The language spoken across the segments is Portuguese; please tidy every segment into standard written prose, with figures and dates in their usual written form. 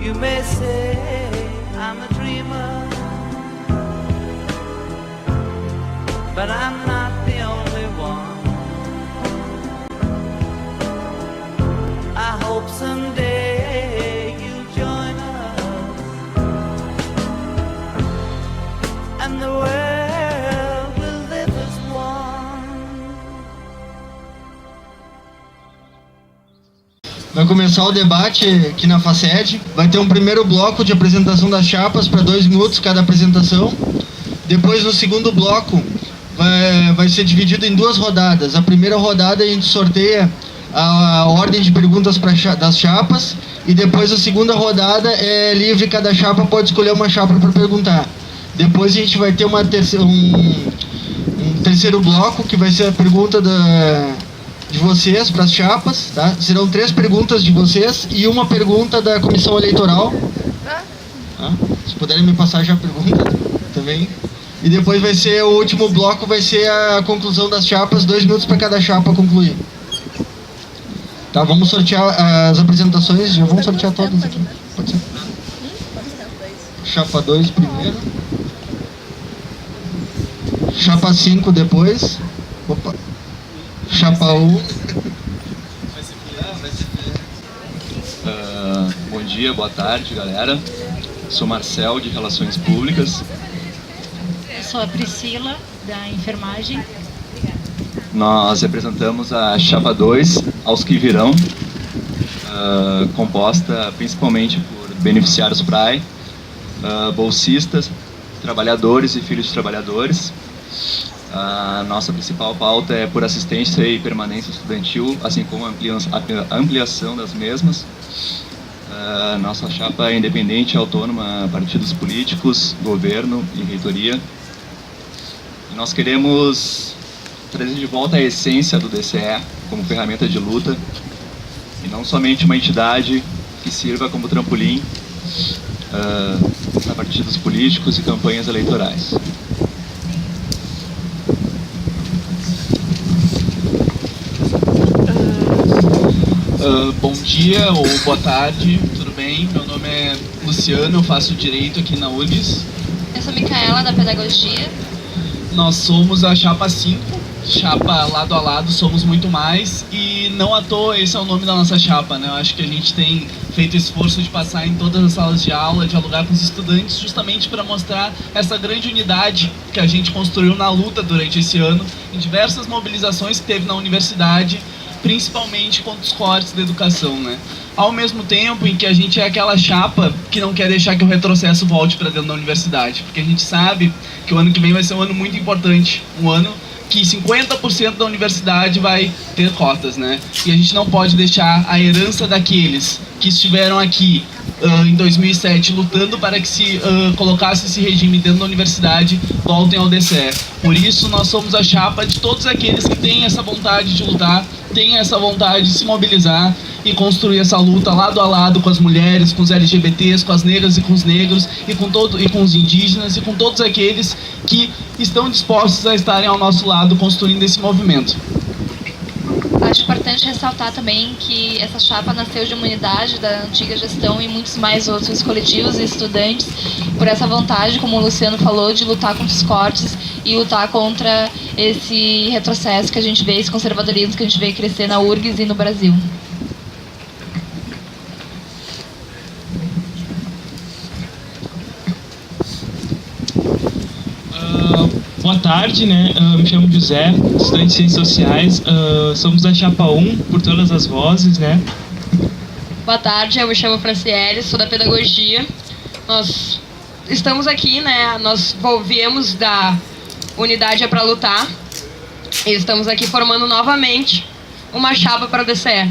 You may say I'm a dreamer, but I'm not the only one. I hope someday you'll join us, and the world will live as one. Vai começar o debate aqui na FACED. Vai ter um primeiro bloco de apresentação das chapas para 2 minutos cada apresentação. Depois, no segundo bloco, vai ser dividido em 2 rodadas. A primeira rodada a gente sorteia a ordem de perguntas das chapas, e depois a segunda rodada é livre, cada chapa pode escolher uma chapa para perguntar. Depois a gente vai ter um terceiro bloco, que vai ser a pergunta de vocês para as chapas, tá? Serão 3 perguntas de vocês e uma pergunta da comissão eleitoral. Tá? Se puderem me passar já a pergunta também. E depois vai ser o último bloco, vai ser a conclusão das chapas, 2 minutos para cada chapa concluir. Tá, vamos sortear as apresentações, já vamos sortear todas aqui. Pode ser? Chapa 2 primeiro. Chapa 5 depois. Opa. Chapa 1. Bom dia, boa tarde, galera. Sou Marcel, de Relações Públicas. Eu sou a Priscila, da enfermagem. Nós representamos a Chapa 2, Aos Que Virão, composta principalmente por beneficiários PRAE, bolsistas, trabalhadores e filhos de trabalhadores. A nossa principal pauta é por assistência e permanência estudantil, assim como a ampliação das mesmas. Nossa chapa é independente e autônoma a partidos políticos, governo e reitoria. E nós queremos trazer de volta a essência do DCE como ferramenta de luta, e não somente uma entidade que sirva como trampolim a partidos políticos e campanhas eleitorais. Bom dia ou boa tarde, tudo bem? Meu nome é Luciano, eu faço Direito aqui na URGS. Eu sou Micaela, da Pedagogia. Nós somos a Chapa 5, chapa lado a lado, somos muito mais, e não à toa esse é o nome da nossa chapa, né? Eu acho que a gente tem feito esforço de passar em todas as salas de aula, dialogar com os estudantes, justamente para mostrar essa grande unidade que a gente construiu na luta durante esse ano, em diversas mobilizações que teve na universidade, principalmente contra os cortes da educação, né? Ao mesmo tempo em que a gente é aquela chapa que não quer deixar que o retrocesso volte para dentro da universidade, porque a gente sabe que o ano que vem vai ser um ano muito importante, um ano que 50% da universidade vai ter cotas, né? E a gente não pode deixar a herança daqueles que estiveram aqui em 2007 lutando para que se colocasse esse regime dentro da universidade voltem ao DCE. Por isso nós somos a chapa de todos aqueles que têm essa vontade de lutar, têm essa vontade de se mobilizar e construir essa luta lado a lado com as mulheres, com os LGBTs, com as negras e com os negros, e com os indígenas e com todos aqueles que estão dispostos a estarem ao nosso lado construindo esse movimento. Acho importante ressaltar também que essa chapa nasceu de uma unidade da antiga gestão e muitos mais outros coletivos e estudantes por essa vontade, como o Luciano falou, de lutar contra os cortes e lutar contra esse retrocesso que a gente vê, esse conservadorismo que a gente vê crescer na URGS e no Brasil. Boa tarde, né? Me chamo José, estudante de Ciências Sociais. Somos da Chapa 1, por todas as vozes, né? Boa tarde, eu me chamo Franciele, sou da Pedagogia. Nós estamos aqui, né? Nós viemos da Unidade é para Lutar e estamos aqui formando novamente uma chapa para o DCE,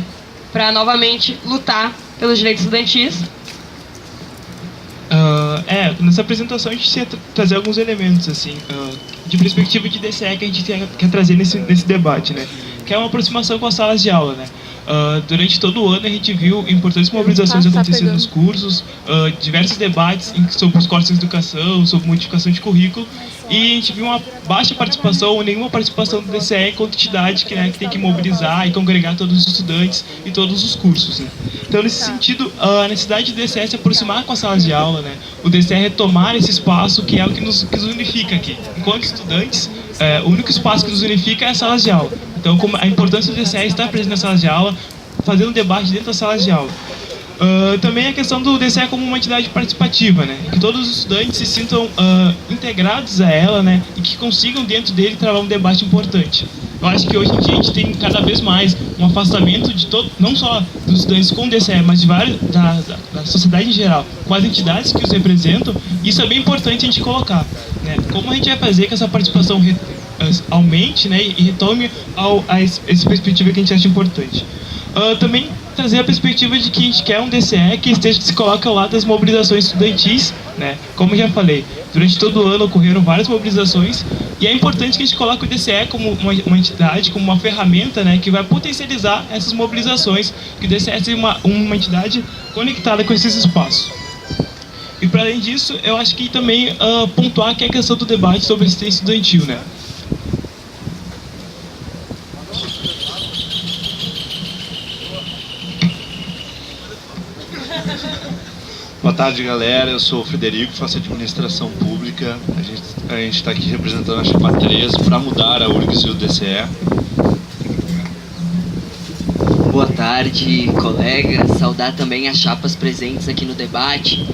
para novamente lutar pelos direitos estudantis. Nessa apresentação a gente quer trazer alguns elementos, assim, de perspectiva de DCE que a gente quer trazer nesse debate, né? Que é uma aproximação com as salas de aula, né? Durante todo o ano a gente viu importantes mobilizações acontecendo nos cursos, diversos debates sobre os cortes da educação, sobre modificação de currículo, e a gente viu uma baixa participação ou nenhuma participação do DCE enquanto entidade que tem que mobilizar e congregar todos os estudantes e todos os cursos, né? Então, nesse sentido, a necessidade do DCE se aproximar com as salas de aula, né? O DCE retomar esse espaço que é o que nos unifica aqui. Enquanto estudantes, o único espaço que nos unifica é as salas de aula. Então, como a importância do DCE estar presente nas salas de aula, fazendo um debate dentro das salas de aula. Também a questão do DCE como uma entidade participativa, né? Que todos os estudantes se sintam integrados a ela, né? E que consigam dentro dele travar um debate importante. Eu acho que hoje em dia a gente tem cada vez mais um afastamento de todo, não só dos estudantes com o DCE, mas de vários, da sociedade em geral, com as entidades que os representam. Isso é bem importante a gente colocar, né? Como a gente vai fazer que essa participação aumente, né? E retome essa perspectiva que a gente acha importante. Também trazer a perspectiva de que a gente quer um DCE que se coloque ao lado das mobilizações estudantis, né? Como eu já falei, durante todo o ano ocorreram várias mobilizações e é importante que a gente coloque o DCE como uma entidade, como uma ferramenta, né? Que vai potencializar essas mobilizações, que o DCE seja uma entidade conectada com esses espaços. E para além disso, eu acho que também pontuar que é a questão do debate sobre assistência estudantil, né? Boa tarde, galera. Eu sou o Frederico, faço administração pública. A gente está aqui representando a Chapa 3 para mudar a URGS e o DCE. Boa tarde, colegas. Saudar também as chapas presentes aqui no debate.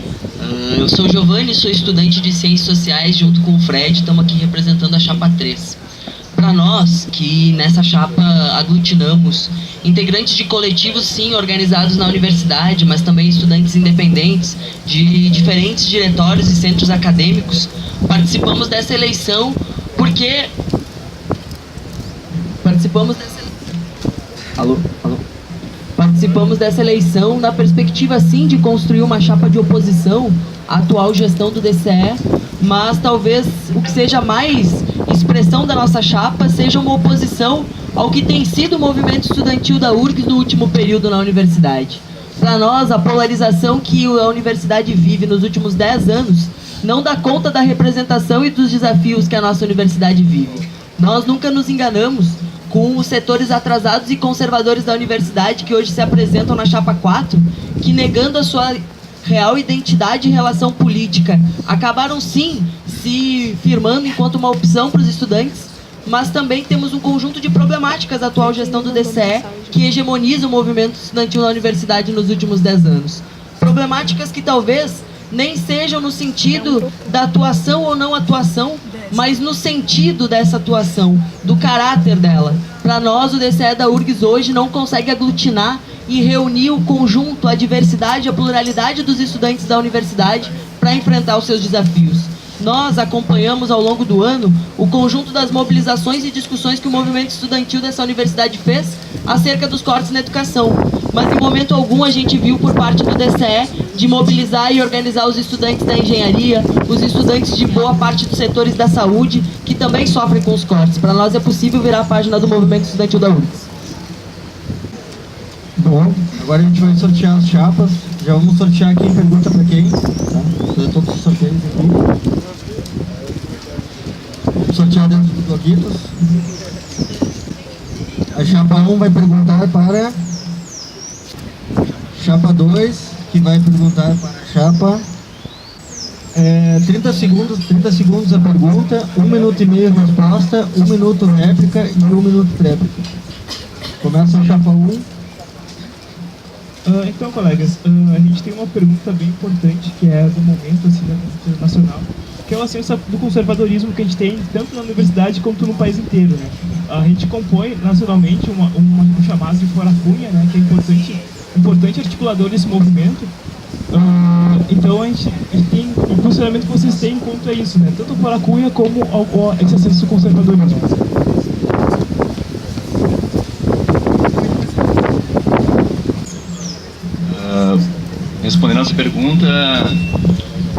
Eu sou o Giovanni, sou estudante de Ciências Sociais junto com o Fred. Estamos aqui representando a Chapa 3. Para nós, que nessa chapa aglutinamos integrantes de coletivos, sim, organizados na universidade, mas também estudantes independentes de diferentes diretórios e centros acadêmicos, participamos dessa eleição porque... Participamos dessa eleição na perspectiva, sim, de construir uma chapa de oposição à atual gestão do DCE, mas talvez o que seja mais expressão da nossa chapa seja uma oposição ao que tem sido o movimento estudantil da URGS no último período na universidade. Para nós, a polarização que a universidade vive nos últimos 10 anos não dá conta da representação e dos desafios que a nossa universidade vive. Nós nunca nos enganamos com os setores atrasados e conservadores da universidade que hoje se apresentam na Chapa 4, que negando a sua real identidade e relação política, acabaram sim se firmando enquanto uma opção para os estudantes, mas também temos um conjunto de problemáticas da atual gestão do DCE que hegemoniza o movimento estudantil na universidade nos últimos 10 anos. Problemáticas que talvez nem sejam no sentido da atuação ou não atuação, mas no sentido dessa atuação, do caráter dela. Para nós, o DCE da URGS hoje não consegue aglutinar e reunir o conjunto, a diversidade, a pluralidade dos estudantes da universidade para enfrentar os seus desafios. Nós acompanhamos ao longo do ano o conjunto das mobilizações e discussões que o movimento estudantil dessa universidade fez acerca dos cortes na educação, mas em momento algum a gente viu por parte do DCE de mobilizar e organizar os estudantes da engenharia, os estudantes de boa parte dos setores da saúde, que também sofrem com os cortes. Para nós é possível virar a página do movimento estudantil da URGS. Bom, agora a gente vai sortear as chapas. Já vamos sortear quem pergunta para quem, tá? Fazer todos os sorteios aqui. Sortear dentro dos bloquitos. A chapa 1 vai perguntar para chapa 2, que vai perguntar para a chapa 30 segundos a pergunta, 1 minuto e meio a resposta, 1 minuto réplica e 1 minuto tréplica. Começa a chapa 1. Então, colegas, a gente tem uma pergunta bem importante, que é do momento assim, da cultura nacional, que é o acesso do conservadorismo que a gente tem tanto na universidade quanto no país inteiro, né? A gente compõe nacionalmente um chamado de Fora Cunha, né, que é importante articulador desse movimento. Então a gente tem o posicionamento que vocês têm quanto a isso, né? Tanto o Fora Cunha como esse acesso do conservadorismo. Respondendo a essa pergunta,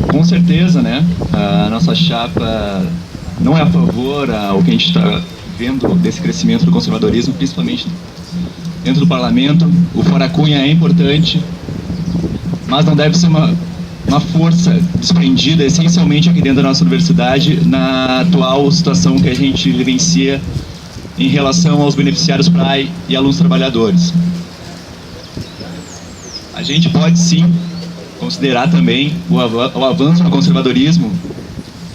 com certeza, né, a nossa chapa não é a favor ao que a gente está vendo desse crescimento do conservadorismo, principalmente dentro do parlamento. O Fora Cunha é importante, mas não deve ser uma força desprendida essencialmente aqui dentro da nossa universidade na atual situação que a gente vivencia em relação aos beneficiários PRAE e alunos trabalhadores. A gente pode sim considerar também o avanço no conservadorismo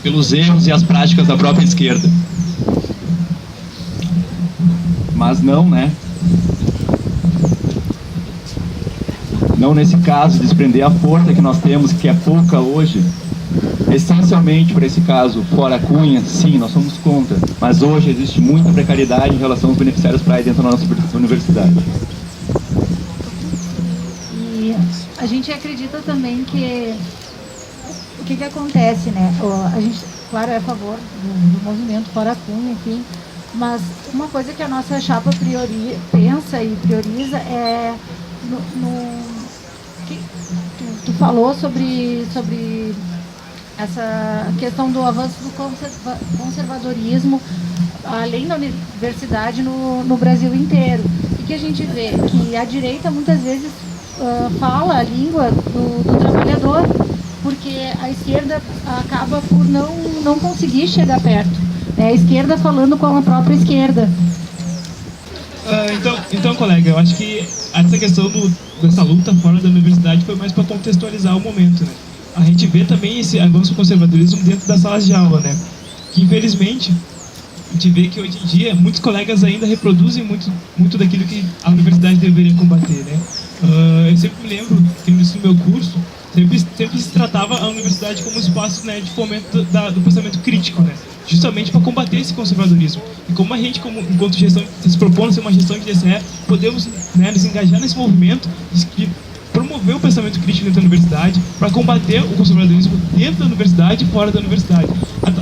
pelos erros e as práticas da própria esquerda. Mas não, né? Não nesse caso, desprender a força que nós temos, que é pouca hoje, essencialmente para esse caso, fora Cunha, sim, nós somos contra, mas hoje existe muita precariedade em relação aos beneficiários PRAE dentro da nossa universidade. E a gente acredita também que o que acontece, né? A gente, claro, é a favor do movimento fora Cunha, enfim, mas uma coisa que a nossa chapa pensa e prioriza é tu falou sobre essa questão do avanço do conservadorismo além da universidade no Brasil inteiro. E que a gente vê que a direita muitas vezes fala a língua do trabalhador, porque a esquerda acaba por não conseguir chegar perto. É a esquerda falando com a própria esquerda. Então, colega, eu acho que essa questão dessa luta fora da universidade foi mais para contextualizar o momento, né? A gente vê também esse avanço do conservadorismo dentro das salas de aula, né? Que infelizmente a gente vê que hoje em dia muitos colegas ainda reproduzem muito daquilo que a universidade deveria combater, né? Eu sempre me lembro que no meu curso sempre se tratava a universidade como um espaço, né, de fomento do pensamento crítico, né? Justamente para combater esse conservadorismo. E como a gente, enquanto gestão, se propõe a ser uma gestão de DCE, podemos, né, nos engajar nesse movimento de promover o pensamento crítico dentro da universidade, para combater o conservadorismo dentro da universidade e fora da universidade.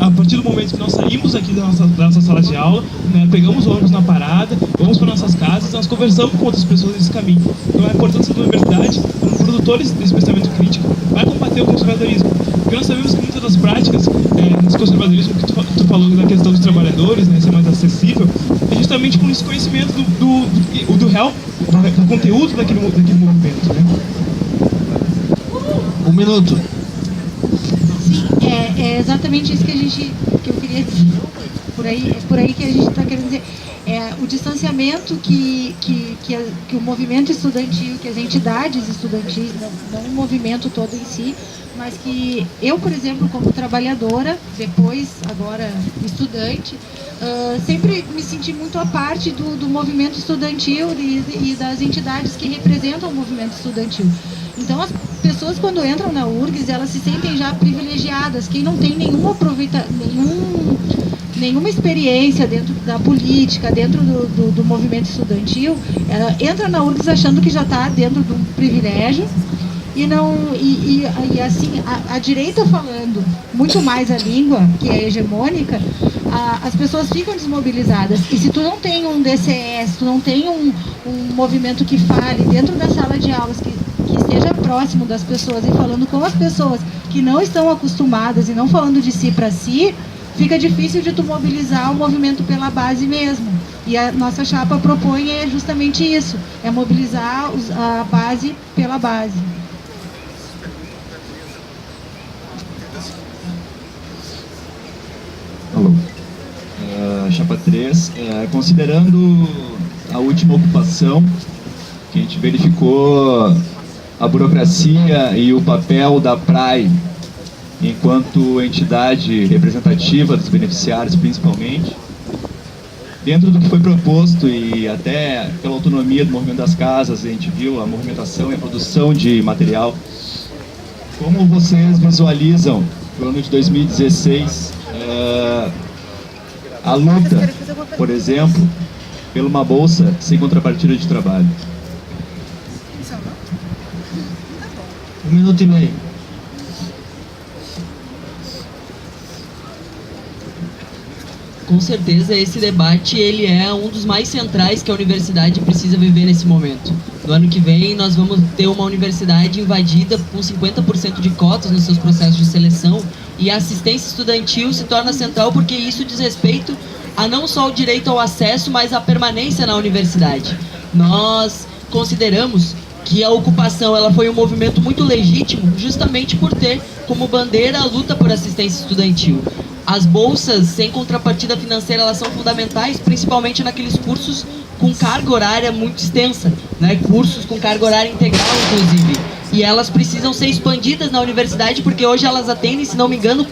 A partir do momento que nós saímos aqui da nossa sala de aula, né, pegamos o ônibus na parada, vamos para nossas casas, nós conversamos com outras pessoas nesse caminho. Então a importância da universidade, como produtores desse pensamento crítico, vai combater o conservadorismo. Porque nós sabemos que muitas das práticas nesse conservadorismo que tu falou da questão dos trabalhadores, né, ser mais acessível, é justamente com esse conhecimento do real, do conteúdo daquele movimento, né? 1 minuto. Sim, é exatamente isso que eu queria dizer. É por aí que a gente está querendo dizer. O distanciamento que o movimento estudantil, que as entidades estudantis, não o movimento todo em si, mas que eu, por exemplo, como trabalhadora, agora estudante, sempre me senti muito à parte do movimento estudantil e das entidades que representam o movimento estudantil. Então, as pessoas, quando entram na URGS, elas se sentem já privilegiadas. Quem não tem nenhuma experiência dentro da política, dentro do movimento estudantil, entra na URGS achando que já está dentro de um privilégio. E assim, a direita falando muito mais a língua, que é hegemônica, as pessoas ficam desmobilizadas. E se tu não tem um DCS, tu não tem um movimento que fale dentro da sala de aulas, que esteja próximo das pessoas e falando com as pessoas que não estão acostumadas e não falando de si para si, fica difícil de tu mobilizar o movimento pela base mesmo. E a nossa chapa propõe justamente isso, é mobilizar a base pela base. Alô. Chapa 3, considerando a última ocupação, que a gente verificou a burocracia e o papel da PRAE enquanto entidade representativa dos beneficiários, principalmente, dentro do que foi proposto e até pela autonomia do movimento das casas, a gente viu a movimentação e a produção de material. Como vocês visualizam, no ano de 2016, a luta, por exemplo, por uma bolsa sem contrapartida de trabalho? 1 minuto e meio. Com certeza esse debate ele é um dos mais centrais que a universidade precisa viver nesse momento. No ano que vem nós vamos ter uma universidade invadida com 50% de cotas nos seus processos de seleção, e a assistência estudantil se torna central porque isso diz respeito a não só o direito ao acesso, mas a permanência na universidade. Nós consideramos que a ocupação ela foi um movimento muito legítimo, justamente por ter como bandeira a luta por assistência estudantil. As bolsas sem contrapartida financeira, elas são fundamentais, principalmente naqueles cursos com carga horária muito extensa, né? Cursos com carga horária integral, inclusive. E elas precisam ser expandidas na universidade, porque hoje elas atendem, se não me engano,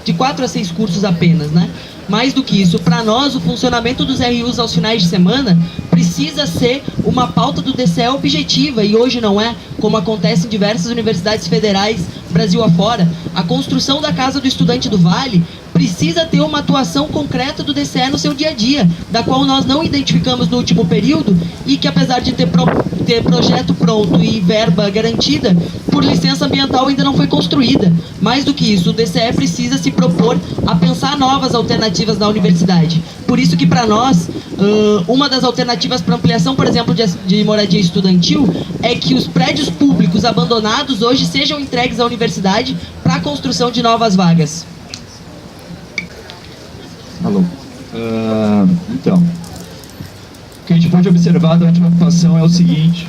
de 4 a 6 cursos apenas, né? Mais do que isso, para nós, o funcionamento dos RUs aos finais de semana precisa ser uma pauta do DCE objetiva, e hoje não é, como acontece em diversas universidades federais, Brasil afora. A construção da Casa do Estudante do Vale precisa ter uma atuação concreta do DCE no seu dia a dia, da qual nós não identificamos no último período, e que apesar de ter projeto pronto e verba garantida, por licença ambiental ainda não foi construída. Mais do que isso, o DCE precisa se propor a pensar novas alternativas na universidade. Por isso que para nós, uma das alternativas para ampliação, por exemplo, de moradia estudantil, é que os prédios públicos abandonados hoje sejam entregues à universidade para a construção de novas vagas. Alô. Então, o que a gente pode observar durante a ocupação é o seguinte: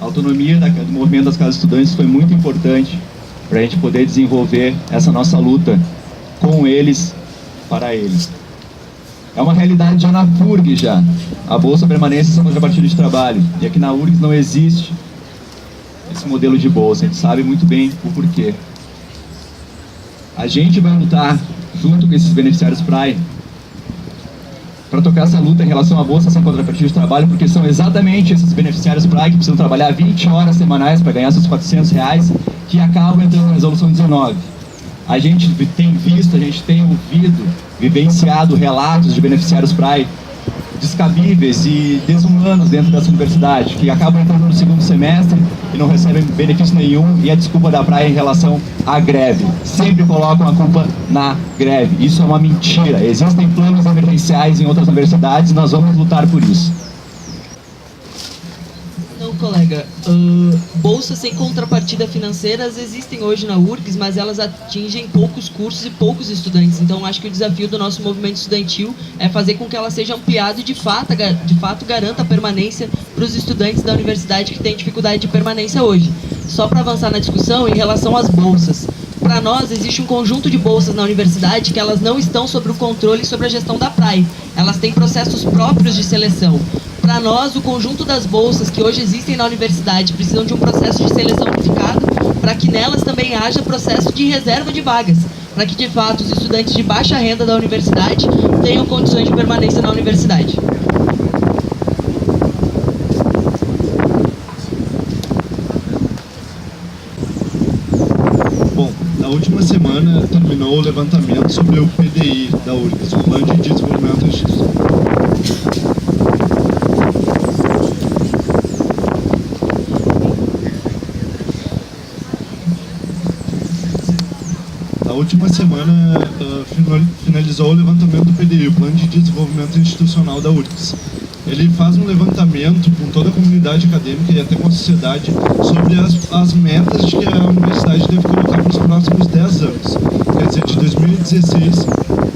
a autonomia do movimento das casas estudantes foi muito importante para a gente poder desenvolver essa nossa luta com eles, para eles. É uma realidade já na FURG já. A Bolsa Permanência são contrapartida de trabalho. E aqui na URGS não existe esse modelo de bolsa. A gente sabe muito bem o porquê. A gente vai lutar junto com esses beneficiários PRAE para tocar essa luta em relação à Bolsa sem contrapartida de trabalho, porque são exatamente esses beneficiários PRAE que precisam trabalhar 20 horas semanais para ganhar seus R$400 que acabam entrando na Resolução 19. A gente tem visto, a gente tem ouvido, vivenciado relatos de beneficiários PRAE descabíveis e desumanos dentro dessa universidade, que acabam entrando no segundo semestre e não recebem benefício nenhum, e a desculpa da praia em relação à greve. Sempre colocam a culpa na greve. Isso é uma mentira. Existem planos emergenciais em outras universidades e nós vamos lutar por isso. Não, colega. Bolsas sem contrapartida financeiras existem hoje na URGS, mas elas atingem poucos cursos e poucos estudantes. Então, acho que o desafio do nosso movimento estudantil é fazer com que ela seja ampliada e, de fato garanta a permanência para os estudantes da universidade que têm dificuldade de permanência hoje. Só para avançar na discussão, em relação às bolsas. Para nós, existe um conjunto de bolsas na universidade que elas não estão sob o controle e sobre a gestão da PRAE. Elas têm processos próprios de seleção. Para nós, o conjunto das bolsas que hoje existem na universidade precisam de um processo de seleção unificado para que nelas também haja processo de reserva de vagas, para que, de fato, os estudantes de baixa renda da universidade tenham condições de permanência na universidade. Bom, na última semana terminou o levantamento sobre o PDI da URGS, o Plano de Desenvolvimento Institucional. Na última semana finalizou o levantamento do PDI, o Plano de Desenvolvimento Institucional da URGS. Ele faz um levantamento com toda a comunidade acadêmica e até com a sociedade sobre as metas que a universidade deve colocar para os próximos 10 anos, quer dizer, de 2016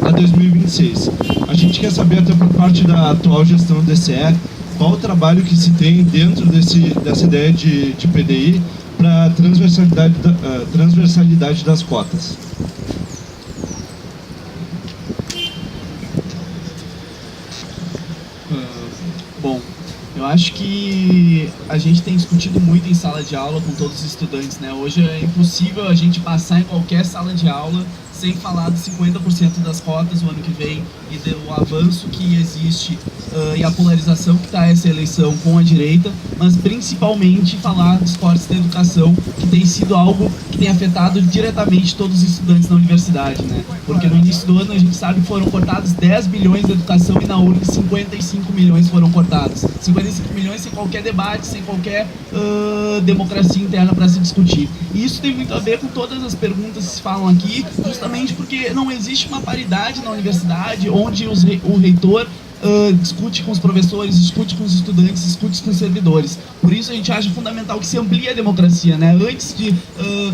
a 2026. A gente quer saber, até por parte da atual gestão do DCE, qual o trabalho que se tem dentro dessa ideia de PDI para a transversalidade das cotas. Bom, eu acho que a gente tem discutido muito em sala de aula com todos os estudantes, né? Hoje é impossível a gente passar em qualquer sala de aula sem falar de 50% das cotas no ano que vem e do avanço que existe e a polarização que está essa eleição com a direita, mas principalmente falar dos cortes da educação, que tem sido algo que tem afetado diretamente todos os estudantes da universidade, né? Porque no início do ano a gente sabe que foram cortados 10 bilhões de educação e na URGS 55 milhões foram cortados. 55 milhões sem qualquer debate, sem qualquer democracia interna para se discutir. E isso tem muito a ver com todas as perguntas que se falam aqui, justamente porque não existe uma paridade na universidade onde o reitor discute com os professores, discute com os estudantes, discute com os servidores. Por isso a gente acha fundamental que se amplie a democracia, né? Antes de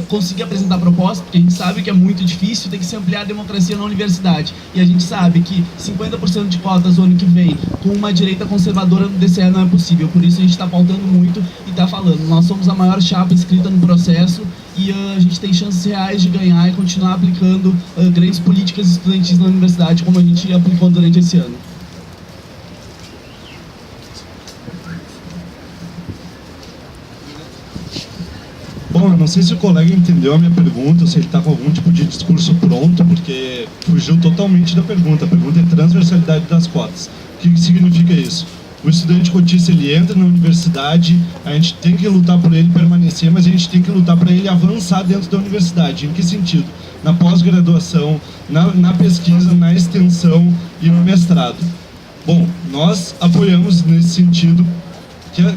conseguir apresentar proposta, porque a gente sabe que é muito difícil, tem que se ampliar a democracia na universidade. E a gente sabe que 50% de cotas no ano que vem, com uma direita conservadora no DCE, não é possível. Por isso a gente está pautando muito e está falando. Nós somos a maior chapa inscrita no processo e a gente tem chances reais de ganhar e continuar aplicando grandes políticas estudantis na universidade, como a gente aplicou durante esse ano. Bom, eu não sei se o colega entendeu a minha pergunta, se ele está com algum tipo de discurso pronto, porque fugiu totalmente da pergunta. A pergunta é transversalidade das cotas. O que significa isso? O estudante cotista, ele entra na universidade, a gente tem que lutar por ele permanecer, mas a gente tem que lutar para ele avançar dentro da universidade. Em que sentido? Na pós-graduação, na pesquisa, na extensão e no mestrado. Bom, nós apoiamos nesse sentido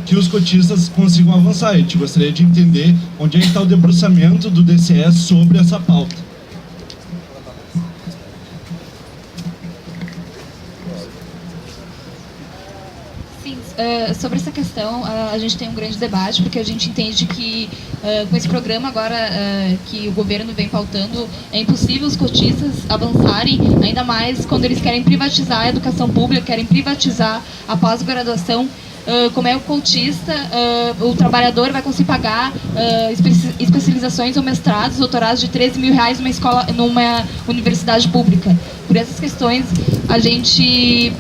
que os cotistas consigam avançar. A gente gostaria de entender onde é que está o debruçamento do DCE sobre essa pauta. Sim, sobre essa questão, a gente tem um grande debate, porque a gente entende que com esse programa agora que o governo vem pautando, é impossível os cotistas avançarem, ainda mais quando eles querem privatizar a educação pública, querem privatizar a pós-graduação. Como é o cotista, o trabalhador vai conseguir pagar especializações ou mestrados, doutorados de R$13 mil numa universidade pública. Por essas questões, a gente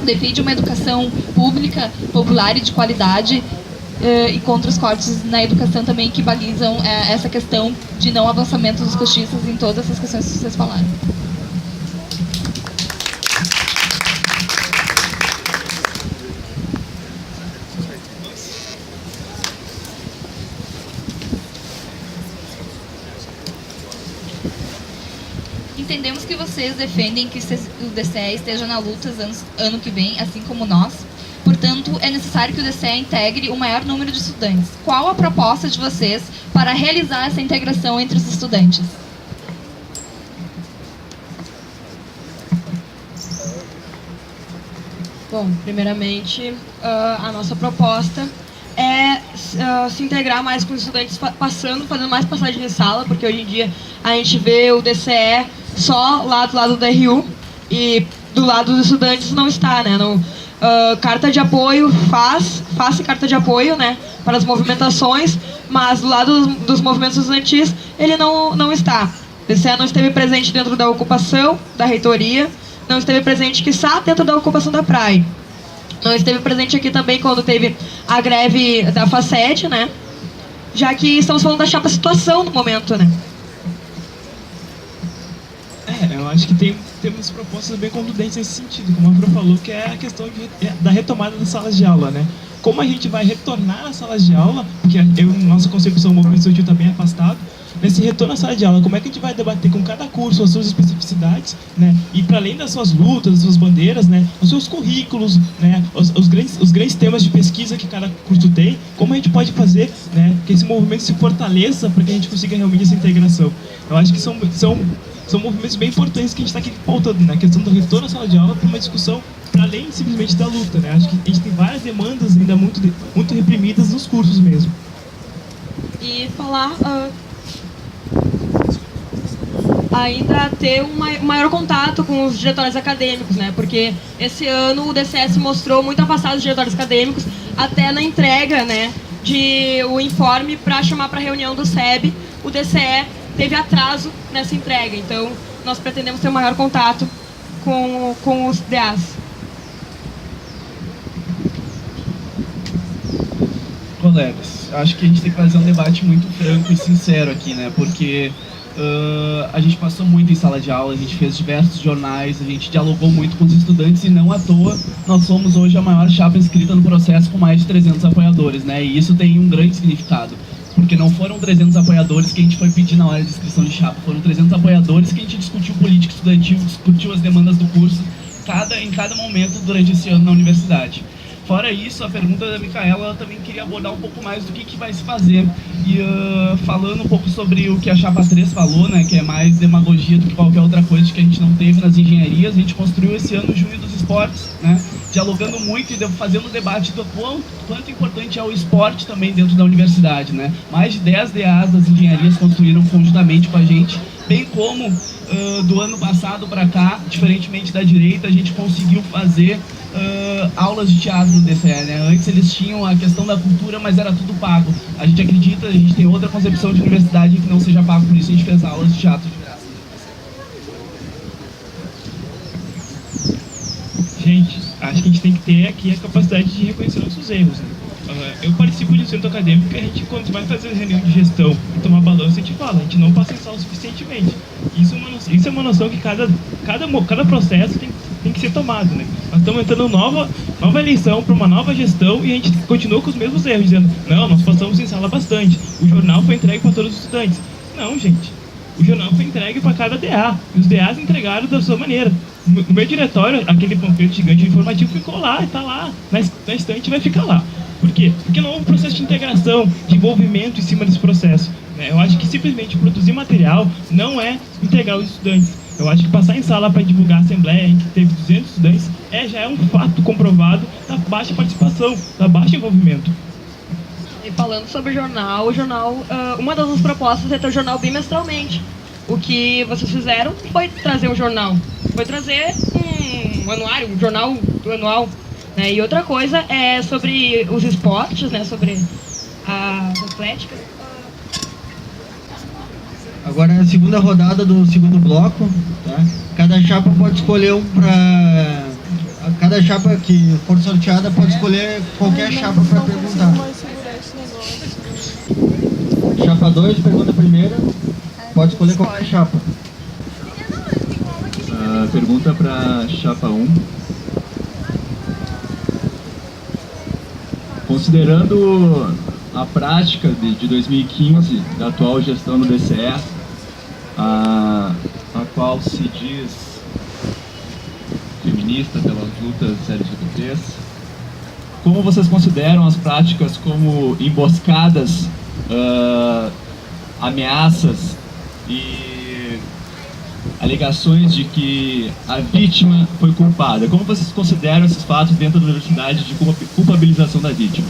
defende uma educação pública, popular e de qualidade, e contra os cortes na educação também que balizam essa questão de não avançamento dos cotistas em todas essas questões que vocês falaram. Entendemos que vocês defendem que o DCE esteja na luta ano que vem, assim como nós. Portanto, é necessário que o DCE integre o maior número de estudantes. Qual a proposta de vocês para realizar essa integração entre os estudantes? Bom, primeiramente, a nossa proposta é se integrar mais com os estudantes fazendo mais passagem de sala, porque hoje em dia a gente vê o DCE só lá do lado da RU e do lado dos estudantes não está, né? Carta de apoio faz carta de apoio, né, para as movimentações, mas do lado dos movimentos estudantis ele não está. O DCE não esteve presente dentro da ocupação da reitoria, não esteve presente, quiçá, dentro da ocupação da praia. Não esteve presente aqui também quando teve a greve da FACET, né? Já que estamos falando da chapa situação no momento, né? Eu acho que temos propostas bem contundentes nesse sentido, como a Fran falou, que é a questão da retomada das salas de aula, né? Como a gente vai retornar às salas de aula, porque nossa concepção do movimento estudantil está bem afastado, nesse retorno à sala de aula, como é que a gente vai debater com cada curso as suas especificidades, né? E para além das suas lutas, das suas bandeiras, né? Os seus currículos, né? Os grandes temas de pesquisa que cada curso tem, como a gente pode fazer, né? Que esse movimento se fortaleça para que a gente consiga realmente essa integração. Eu acho que são movimentos bem importantes que a gente está aqui pautando, né? A questão do retorno à sala de aula para uma discussão para além simplesmente da luta, né? Acho que a gente tem várias demandas ainda muito reprimidas nos cursos mesmo. E falar ainda ter um maior contato com os diretórios acadêmicos, né? Porque esse ano o DCE se mostrou muito afastado dos diretórios acadêmicos, até na entrega, né, de o informe para chamar para a reunião do SEB, o DCE teve atraso nessa entrega. Então, nós pretendemos ter um maior contato com os DAs. Colegas, acho que a gente tem que fazer um debate muito franco e sincero aqui, né? Porque a gente passou muito em sala de aula, a gente fez diversos jornais, a gente dialogou muito com os estudantes e não à toa nós somos hoje a maior chapa inscrita no processo com mais de 300 apoiadores, né? E isso tem um grande significado, porque não foram 300 apoiadores que a gente foi pedir na hora de inscrição de chapa, foram 300 apoiadores que a gente discutiu política estudantil, discutiu as demandas do curso em cada momento durante esse ano na universidade. Fora isso, a pergunta da Micaela, ela também queria abordar um pouco mais do que vai se fazer. E falando um pouco sobre o que a Chapa 3 falou, né, que é mais demagogia do que qualquer outra coisa que a gente não teve nas engenharias, a gente construiu esse ano o Junho dos esportes, né? Dialogando muito e fazendo debate do quanto importante é o esporte também dentro da universidade, né? Mais de 10 DAs das engenharias construíram conjuntamente com a gente, bem como do ano passado para cá, diferentemente da direita, a gente conseguiu fazer aulas de teatro no DCE, né? Antes eles tinham a questão da cultura, mas era tudo pago. A gente acredita, a gente tem outra concepção de universidade que não seja pago, por isso a gente fez aulas de teatro de graça. Gente, acho que a gente tem que ter aqui a capacidade de reconhecer nossos erros, né? Eu participo de um centro acadêmico que a gente, quando vai fazer reunião de gestão e tomar balanço, a gente fala, a gente não passa em sala suficientemente. Isso é uma noção que cada processo tem que ser tomado, né? Nós estamos entrando nova eleição para uma nova gestão e a gente continua com os mesmos erros, dizendo, não, nós passamos em sala bastante, o jornal foi entregue para todos os estudantes. Não, gente, o jornal foi entregue para cada DA, e os DAs entregaram da sua maneira. No meu diretório, aquele panfleto gigante informativo ficou lá, está lá, na estante vai ficar lá. Por quê? Porque não houve um processo de integração, de envolvimento em cima desse processo, né? Eu acho que simplesmente produzir material não é integrar os estudantes. Eu acho que passar em sala para divulgar a assembleia em que teve 200 estudantes já é um fato comprovado da baixa participação, da baixo envolvimento. E falando sobre o jornal, uma das nossas propostas é ter o jornal bimestralmente. O que vocês fizeram foi trazer um jornal, foi trazer um anuário, um jornal anual. Né? E outra coisa é sobre os esportes, né? Sobre as atléticas. Agora é a segunda rodada do segundo bloco, tá? Cada chapa pode escolher cada chapa que for sorteada pode escolher qualquer chapa para perguntar. Chapa 2, pergunta primeira. Pode escolher qualquer chapa. Pergunta para chapa 1. Considerando a prática de 2015 da atual gestão do DCE, a qual se diz feminista pelas lutas LGBTs, como vocês consideram as práticas como emboscadas, ameaças e alegações de que a vítima foi culpada? Como vocês consideram esses fatos dentro da universidade de culpabilização da vítima?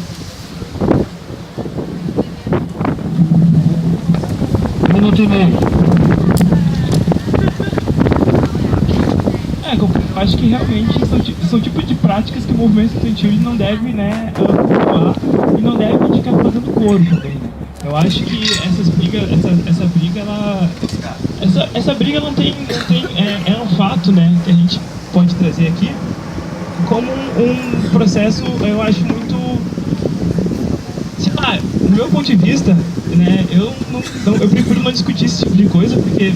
Um minuto e meio. Eu acho que realmente são tipos de práticas que o movimento estudantil não deve, né, culpar e não deve ficar fazendo coro também, né? Eu acho que essa briga não tem é um fato, né, que a gente pode trazer aqui como um processo, eu acho muito, sei lá, do meu ponto de vista, né, eu prefiro não discutir esse tipo de coisa, porque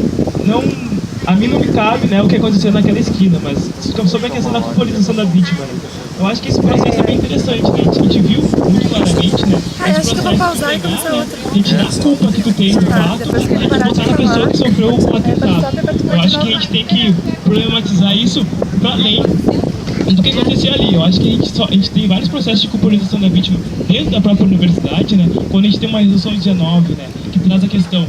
a mim não me cabe, né, o que aconteceu naquela esquina, mas sobre a questão da popularização da vítima, né, eu acho que esse processo é bem interessante, né, a gente viu muito claramente, né, esse processo de pegar, né, a gente dá a culpa que tu tem do fato, a gente botar na pessoa que sofreu o atentado. Eu acho que a gente tem que problematizar isso para além do que acontecia ali. Eu acho que a gente tem vários processos de culpabilização da vítima dentro da própria universidade, né? Quando a gente tem uma resolução 19, né, que traz a questão,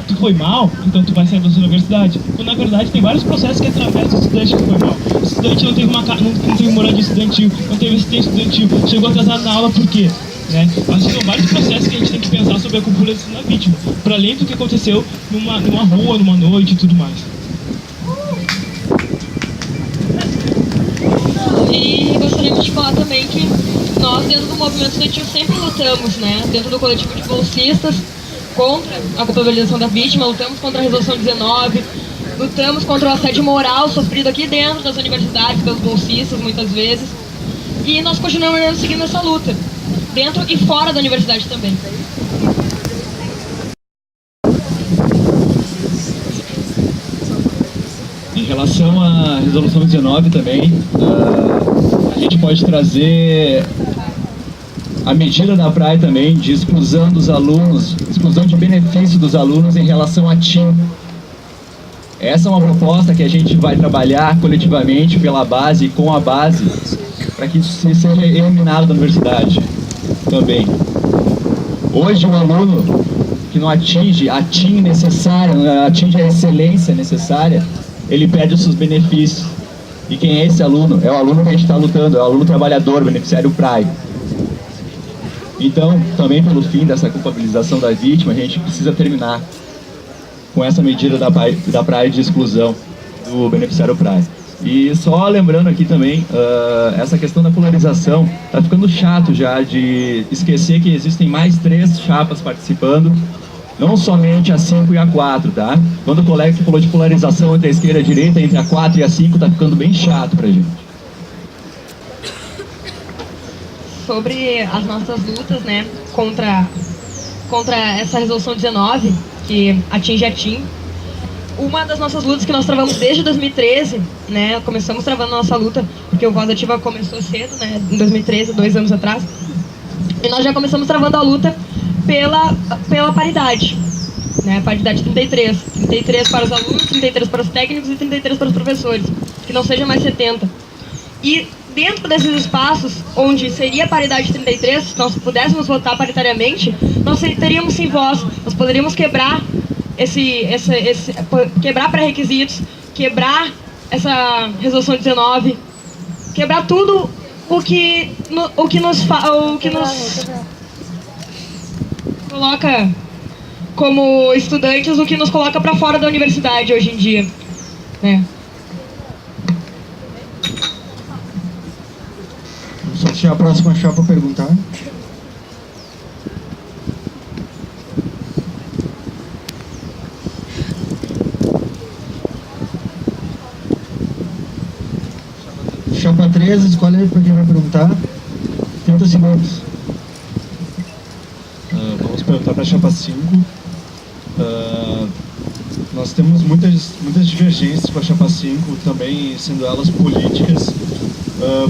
tu foi mal, então tu vai sair da sua universidade. Quando na verdade tem vários processos que atravessam o estudante que foi mal. O estudante não teve moradia estudantil, não teve assistência estudantil, chegou atrasado na aula, por quê? Né? Acho que são vários processos que a gente tem que pensar sobre a culpabilização da vítima, para além do que aconteceu numa rua, numa noite e tudo mais. E gostaríamos de falar também que nós, dentro do movimento estudantil, sempre lutamos, né, dentro do coletivo de bolsistas, contra a culpabilização da vítima, lutamos contra a resolução 19, lutamos contra o assédio moral sofrido aqui dentro das universidades, pelos bolsistas, muitas vezes, e nós continuamos seguindo essa luta, dentro e fora da universidade também. Em relação à resolução 19 também, a gente pode trazer a medida da praia também de exclusão dos alunos, exclusão de benefício dos alunos em relação à TIM. Essa é uma proposta que a gente vai trabalhar coletivamente pela base e com a base para que isso seja eliminado da universidade também. Hoje, um aluno que não atinge a TIM necessária, não atinge a excelência necessária, ele perde os seus benefícios. E quem é esse aluno? É o aluno que a gente está lutando, é o aluno trabalhador, beneficiário PRAE. Então, também pelo fim dessa culpabilização da vítima, a gente precisa terminar com essa medida da PRAE de exclusão do beneficiário PRAE. E só lembrando aqui também, essa questão da polarização, tá ficando chato já de esquecer que existem mais 3 chapas participando, não somente a 5 e a 4, tá? Quando o colega que falou de polarização entre a esquerda e a direita, entre a 4 e a 5, tá ficando bem chato pra gente. Sobre as nossas lutas, né, contra essa resolução 19, que atinge a TIM. Uma das nossas lutas que nós travamos desde 2013, né, começamos travando a nossa luta, porque o Voz Ativa começou cedo, né, em 2013, 2 anos atrás, e nós já começamos travando a luta pela paridade, né, paridade 33. 33 para os alunos, 33 para os técnicos e 33 para os professores, que não seja mais 70. E dentro desses espaços, onde seria paridade 33, se nós pudéssemos votar paritariamente, nós teríamos sim voz, nós poderíamos quebrar quebrar pré-requisitos, quebrar essa resolução 19, quebrar tudo o que nos coloca como estudantes, o que nos coloca para fora da universidade hoje em dia, né? Só deixar a próxima chapa perguntar. Chapa 13, escolhe aí para quem vai perguntar. 30 segundos. Vamos perguntar para a chapa 5. Nós temos muitas divergências com a chapa 5, também sendo elas políticas,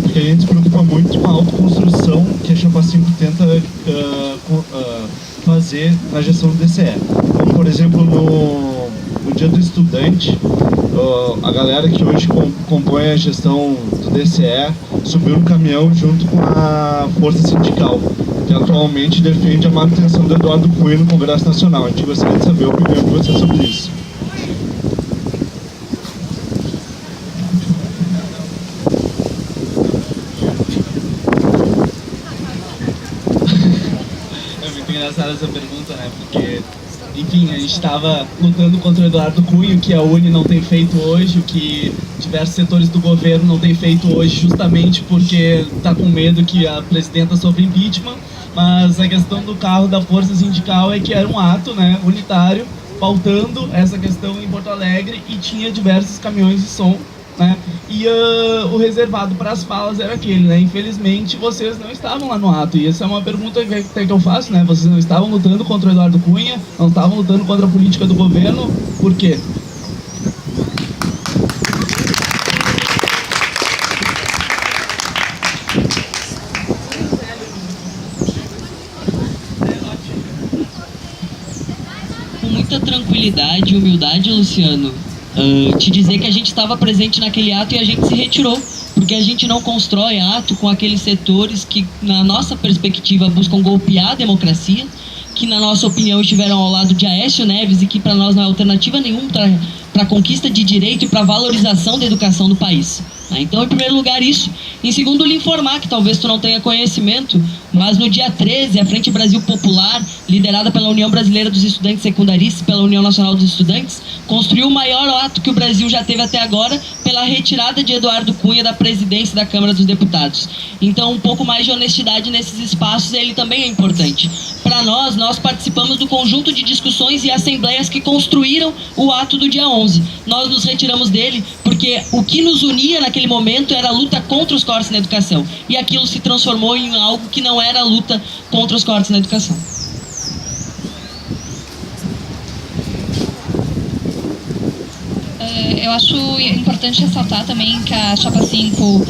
porque a gente se preocupa muito com a autoconstrução que a chapa 5 tenta fazer na gestão do DCE. Como, por exemplo, no Dia do Estudante, a galera que hoje compõe a gestão do DCE subiu no caminhão junto com a força sindical, que atualmente defende a manutenção do Eduardo Cunha no Congresso Nacional. A gente gostaria de saber a opinião de vocês sobre isso. É muito engraçada essa pergunta, né? Porque, enfim, a gente estava lutando contra o Eduardo Cunha, o que a UNE não tem feito hoje, o que diversos setores do governo não tem feito hoje, justamente porque está com medo que a presidenta sofra impeachment. Mas a questão do carro da força sindical é que era um ato, né, unitário, pautando essa questão em Porto Alegre, e tinha diversos caminhões de som, né, e o reservado para as falas era aquele, né. Infelizmente vocês não estavam lá no ato, e essa é uma pergunta que eu faço, né, vocês não estavam lutando contra o Eduardo Cunha, não estavam lutando contra a política do governo, por quê? Muita tranquilidade e humildade, Luciano, te dizer que a gente estava presente naquele ato e a gente se retirou, porque a gente não constrói ato com aqueles setores que, na nossa perspectiva, buscam golpear a democracia, que, na nossa opinião, estiveram ao lado de Aécio Neves e que, para nós, não é alternativa nenhuma para a conquista de direito e para a valorização da educação do país. Então, em primeiro lugar, isso. Em segundo, lhe informar que talvez tu não tenha conhecimento, mas no dia 13, a Frente Brasil Popular, liderada pela União Brasileira dos Estudantes Secundaristas, pela União Nacional dos Estudantes, construiu o maior ato que o Brasil já teve até agora pela retirada de Eduardo Cunha da presidência da Câmara dos Deputados. Então, um pouco mais de honestidade nesses espaços, ele também é importante. Para nós participamos do conjunto de discussões e assembleias que construíram o ato do dia 11. Nós nos retiramos dele porque o que nos unia naquele momento era a luta contra os cortes na educação. E aquilo se transformou em algo que não era a luta contra os cortes na educação. Eu acho importante ressaltar também que a Chapa 5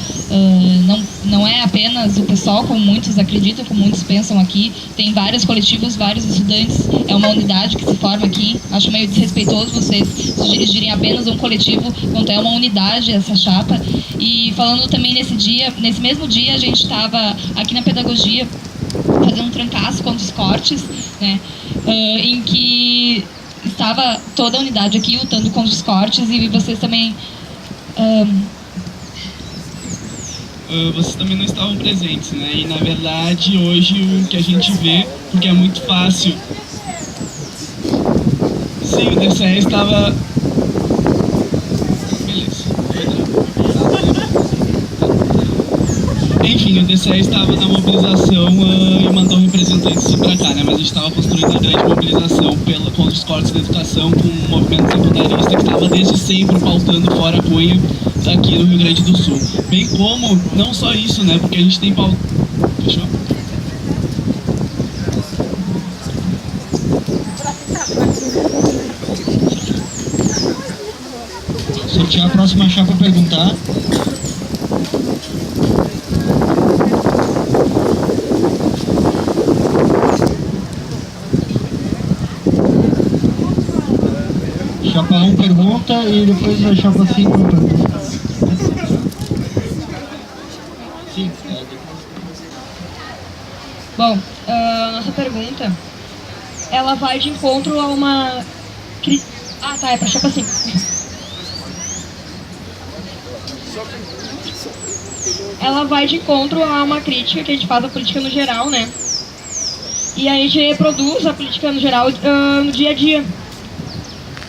não é apenas o pessoal, como muitos acreditam, como muitos pensam aqui. Tem vários coletivos, vários estudantes, é uma unidade que se forma aqui. Acho meio desrespeitoso vocês se dirigirem apenas um coletivo, quanto é uma unidade essa chapa. E falando também nesse mesmo dia, a gente estava aqui na pedagogia fazendo um trancaço contra os cortes, né, em que estava toda a unidade aqui lutando contra os cortes, e vocês também vocês também não estavam presentes, né? E na verdade hoje o que a gente vê, porque é muito fácil. Sim, o DCE estava. Beleza. Enfim, o DCE estava na mobilização e mandou representantes para cá, né? Mas a gente estava construindo a grande mobilização contra os cortes da educação com um movimento secundarista que estava desde sempre pautando fora a Cunha aqui no Rio Grande do Sul. Bem como, não só isso, né? Porque a gente tem pautado... Fechou? Sortear a próxima chapa para perguntar. Chapa 1 pergunta e depois a chapa 5 pergunta. Sim, Bom, nossa pergunta, ela vai de encontro a uma... Ah, tá, é pra chapa 5. Ela vai de encontro a uma crítica que a gente faz da política no geral, né? E a gente reproduz a política no geral no dia a dia.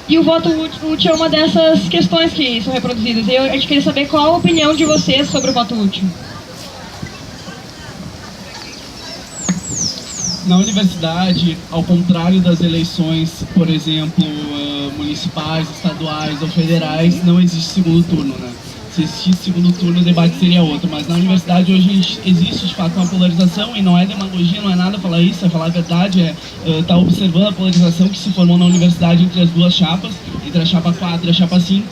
E o voto útil é uma dessas questões que são reproduzidas. E a gente queria saber qual a opinião de vocês sobre o voto útil. Na universidade, ao contrário das eleições, por exemplo, municipais, estaduais ou federais, não existe segundo turno, né? Se existisse segundo turno, o debate seria outro. Mas na universidade hoje existe de fato uma polarização, e não é demagogia, não é nada falar isso, é falar a verdade, tá observando a polarização que se formou na universidade entre as duas chapas, entre a chapa 4 e a chapa 5,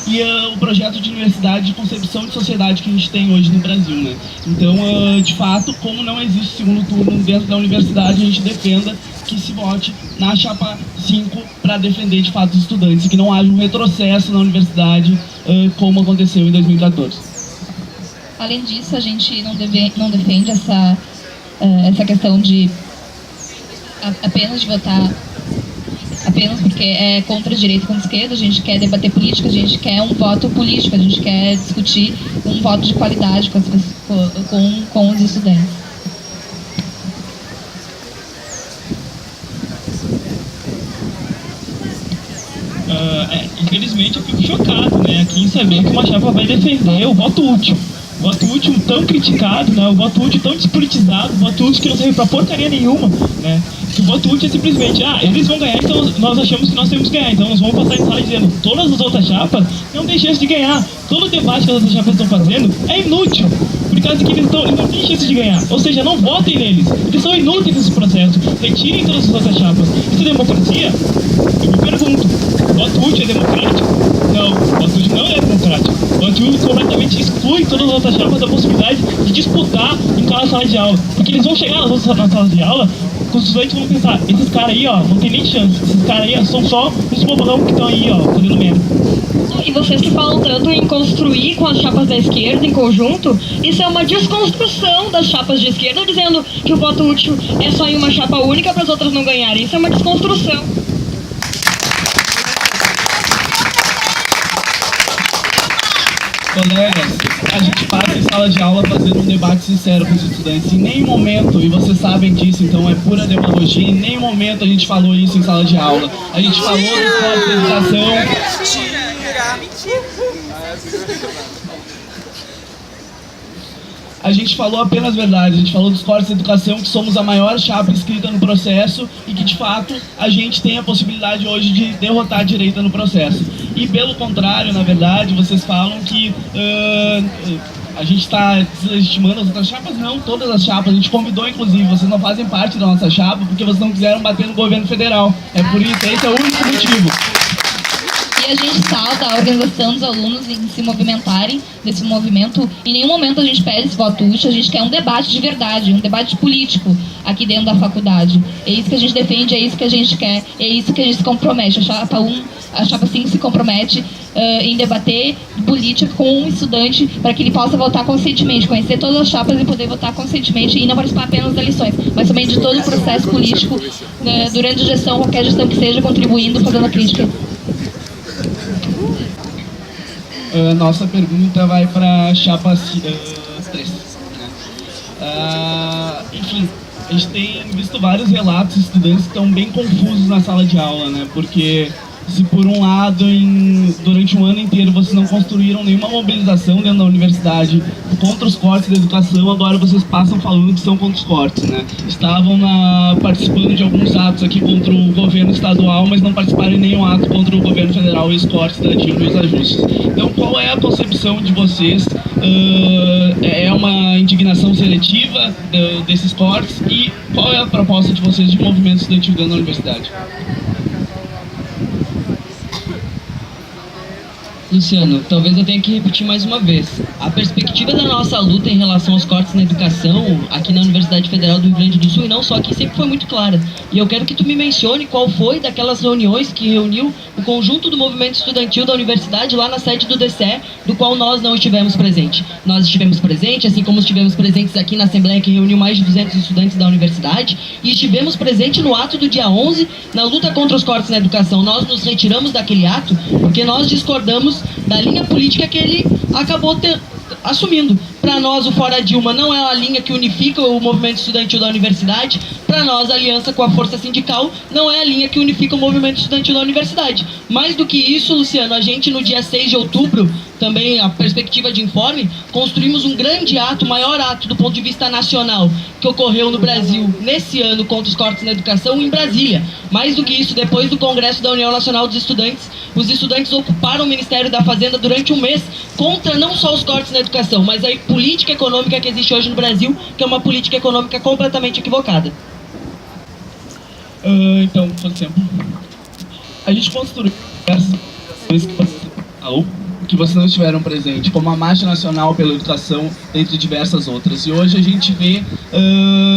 e o projeto de universidade de concepção de sociedade que a gente tem hoje no Brasil, né? Então, de fato, como não existe segundo turno dentro da universidade, a gente defenda que se vote na chapa 5 para defender de fato os estudantes e que não haja um retrocesso na universidade como aconteceu em 2014. Além disso, a gente não defende essa questão de apenas de votar apenas porque é contra a direita e contra a esquerda. A gente quer debater política, a gente quer um voto político, a gente quer discutir um voto de qualidade com os estudantes. Infelizmente eu fico chocado, né, aqui em saber que uma chapa vai defender o voto útil. O voto útil tão criticado, né, o voto útil tão despolitizado, o voto útil que não serve pra porcaria nenhuma, né, que o voto útil é simplesmente, eles vão ganhar, então nós achamos que nós temos que ganhar, então nós vamos passar em sala dizendo, todas as outras chapas não tem chance de ganhar, todo o debate que as outras chapas estão fazendo é inútil, por causa que eles não têm chance de ganhar, ou seja, não votem neles, eles são inúteis nesse processo, retirem todas as outras chapas. Isso é democracia? Eu me pergunto, voto útil é democrático? Não, voto útil não é democrático. Voto útil completamente exclui todas as outras chapas da possibilidade de disputar em cada sala de aula. Porque eles vão chegar nas salas de aula, os estudantes vão pensar, esses caras aí, ó, não tem nem chance. Esses caras aí, ó, são só os bobão que estão aí, ó, fazendo merda. E vocês que falam tanto em construir com as chapas da esquerda em conjunto, isso é uma desconstrução das chapas de esquerda, dizendo que o voto útil é só em uma chapa única para as outras não ganharem. Isso é uma desconstrução. Colegas, a gente passa em sala de aula fazendo um debate sincero com os estudantes. Em nenhum momento, e vocês sabem disso, então é pura demagogia, em nenhum momento a gente falou isso em sala de aula. A gente falou dos cortes de educação. A gente falou apenas verdade, a gente falou dos cortes de educação, que somos a maior chapa inscrita no processo e que, de fato, a gente tem a possibilidade hoje de derrotar a direita no processo. E, pelo contrário, na verdade, vocês falam que a gente está deslegitimando as outras chapas. Não, todas as chapas. A gente convidou, inclusive, vocês não fazem parte da nossa chapa porque vocês não quiseram bater no governo federal. É por isso, esse é o único motivo. E a gente salta a organização dos alunos em se movimentarem nesse movimento. Em nenhum momento a gente pede esse voto útil, a gente quer um debate de verdade, um debate político aqui dentro da faculdade. É isso que a gente defende, é isso que a gente quer, é isso que a gente se compromete. A chapa 5 se compromete em debater política com um estudante para que ele possa votar conscientemente, conhecer todas as chapas e poder votar conscientemente e não participar apenas das eleições, mas também de todo o processo político durante a gestão, qualquer gestão que seja, contribuindo, fazendo a crítica. Nossa pergunta vai para a chapa 3. Enfim, a gente tem visto vários relatos de estudantes que estão bem confusos na sala de aula, né? Porque se por um lado, durante um ano inteiro, vocês não construíram nenhuma mobilização dentro da universidade contra os cortes da educação, agora vocês passam falando que são contra os cortes, né? Estavam participando de alguns atos aqui contra o governo estadual, mas não participaram em nenhum ato contra o governo federal e os cortes da Dilma e os ajustes. Então, qual é a concepção de vocês? É uma indignação seletiva desses cortes? E qual é a proposta de vocês de movimento estudantil dentro da universidade? Luciano, talvez eu tenha que repetir mais uma vez. A perspectiva da nossa luta em relação aos cortes na educação aqui na Universidade Federal do Rio Grande do Sul, e não só aqui, sempre foi muito clara. E eu quero que tu me mencione qual foi daquelas reuniões que reuniu o conjunto do movimento estudantil da universidade lá na sede do DCE, do qual nós não estivemos presentes. Nós estivemos presentes, assim como estivemos presentes aqui na Assembleia, que reuniu mais de 200 estudantes da universidade, e estivemos presentes no ato do dia 11, na luta contra os cortes na educação. Nós nos retiramos daquele ato porque nós discordamos da linha política que ele acabou assumindo. Para nós, o Fora Dilma não é a linha que unifica o movimento estudantil da universidade. Para nós, a aliança com a força sindical não é a linha que unifica o movimento estudantil da universidade. Mais do que isso, Luciano, a gente no dia 6 de outubro, também a perspectiva de informe, construímos um grande ato, o maior ato do ponto de vista nacional, que ocorreu no Brasil nesse ano contra os cortes na educação em Brasília. Mais do que isso, depois do Congresso da União Nacional dos Estudantes, os estudantes ocuparam o Ministério da Fazenda durante um mês contra não só os cortes na educação, mas a política econômica que existe hoje no Brasil, que é uma política econômica completamente equivocada. Então, por exemplo, a gente construiu diversas que vocês não estiveram presentes, como a Marcha Nacional pela Educação, dentre diversas outras. E hoje a gente vê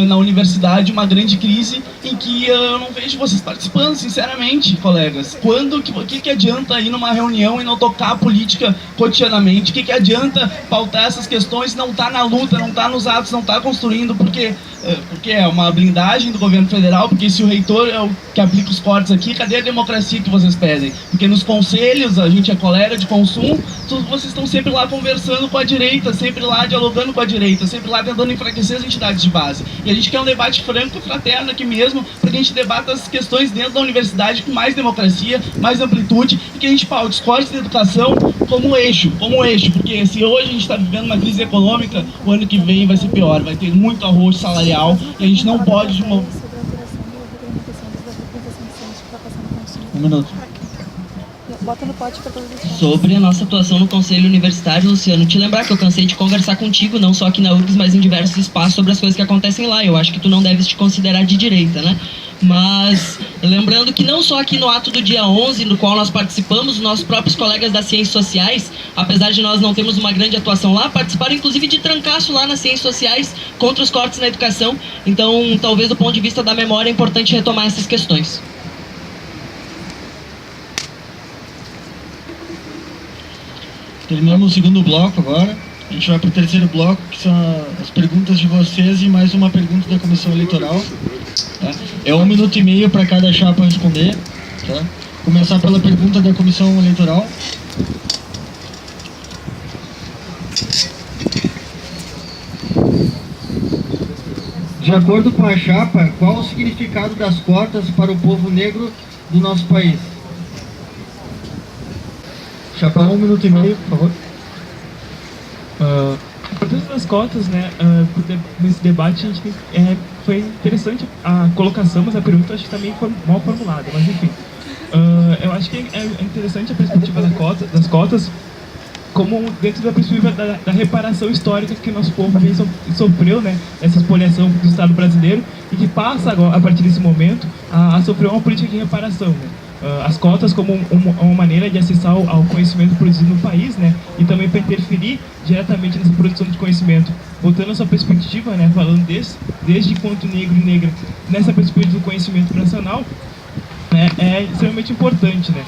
na universidade uma grande crise em que eu não vejo vocês participando, sinceramente, colegas. O que adianta ir numa reunião e não tocar a política cotidianamente? O que adianta pautar essas questões e não estar na luta, não estar nos atos, não estar construindo? Porque é uma blindagem do governo federal, porque se o reitor é o que aplica os cortes aqui, cadê a democracia que vocês pedem? Porque nos conselhos, a gente é colega de consumo, vocês estão sempre lá conversando com a direita, sempre lá dialogando com a direita, sempre lá tentando enfraquecer as entidades de base. E a gente quer um debate franco e fraterno aqui mesmo, para que a gente debata as questões dentro da universidade com mais democracia, mais amplitude, e que a gente paute os cortes da educação como eixo, porque se hoje a gente está vivendo uma crise econômica, o ano que vem vai ser pior, vai ter muito arroz salarial, e a gente não pode... Um minuto. Sobre a nossa atuação no Conselho Universitário, Luciano, te lembrar que eu cansei de conversar contigo, não só aqui na URGS, mas em diversos espaços, sobre as coisas que acontecem lá. Eu acho que tu não deves te considerar de direita, né? Mas, lembrando que não só aqui no ato do dia 11, no qual nós participamos, os nossos próprios colegas das Ciências Sociais, apesar de nós não termos uma grande atuação lá, participaram inclusive de trancaço lá nas Ciências Sociais contra os cortes na educação. Então, talvez do ponto de vista da memória, é importante retomar essas questões. Terminamos o segundo bloco agora. A gente vai para o terceiro bloco, que são as perguntas de vocês e mais uma pergunta da comissão eleitoral. Tá? É 1 minuto e meio para cada chapa responder. Tá? Começar pela pergunta da comissão eleitoral. De acordo com a chapa, qual o significado das cotas para o povo negro do nosso país? Chapa, 1 minuto e meio, por favor. A importância das cotas, né, nesse debate, a gente foi interessante a colocação, mas a pergunta acho que também foi mal formulada, mas enfim. Eu acho que é interessante a perspectiva das cotas, como dentro da perspectiva da reparação histórica que o nosso povo sofreu, né, essa expoliação do Estado brasileiro, e que passa agora, a partir desse momento a sofrer uma política de reparação, né. As cotas como uma maneira de acessar ao conhecimento produzido no país, né, e também para interferir diretamente nessa produção de conhecimento. Voltando à sua perspectiva, né, falando desde enquanto negro e negra, nessa perspectiva do conhecimento nacional, né, é extremamente importante, né.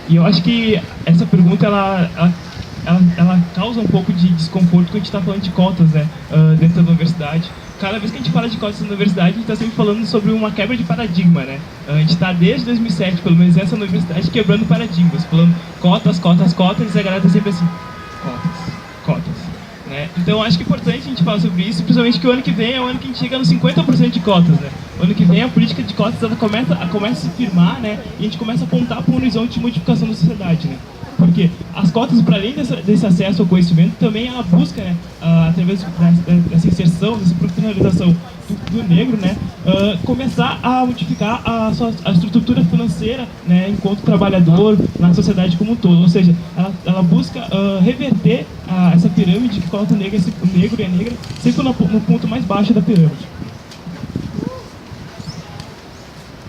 E eu acho que essa pergunta ela causa um pouco de desconforto quando a gente está falando de cotas, né, dentro da universidade. Cada vez que a gente fala de cotas na universidade, a gente está sempre falando sobre uma quebra de paradigma, né? A gente está desde 2007, pelo menos essa universidade, quebrando paradigmas, falando cotas, e a galera está sempre assim, cotas, né? Então acho que é importante a gente falar sobre isso, principalmente que o ano que vem é o ano que a gente chega nos 50% de cotas, né? O ano que vem a política de cotas ela começa a se firmar, né? E a gente começa a apontar para um horizonte de modificação da sociedade, né? Porque as cotas, para além desse acesso ao conhecimento, também é a busca, né, através dessa inserção, dessa profissionalização do negro, né, começar a modificar a estrutura financeira, né, enquanto trabalhador na sociedade como um todo. Ou seja, ela busca reverter essa pirâmide que coloca o negro e a negra sempre no ponto mais baixo da pirâmide.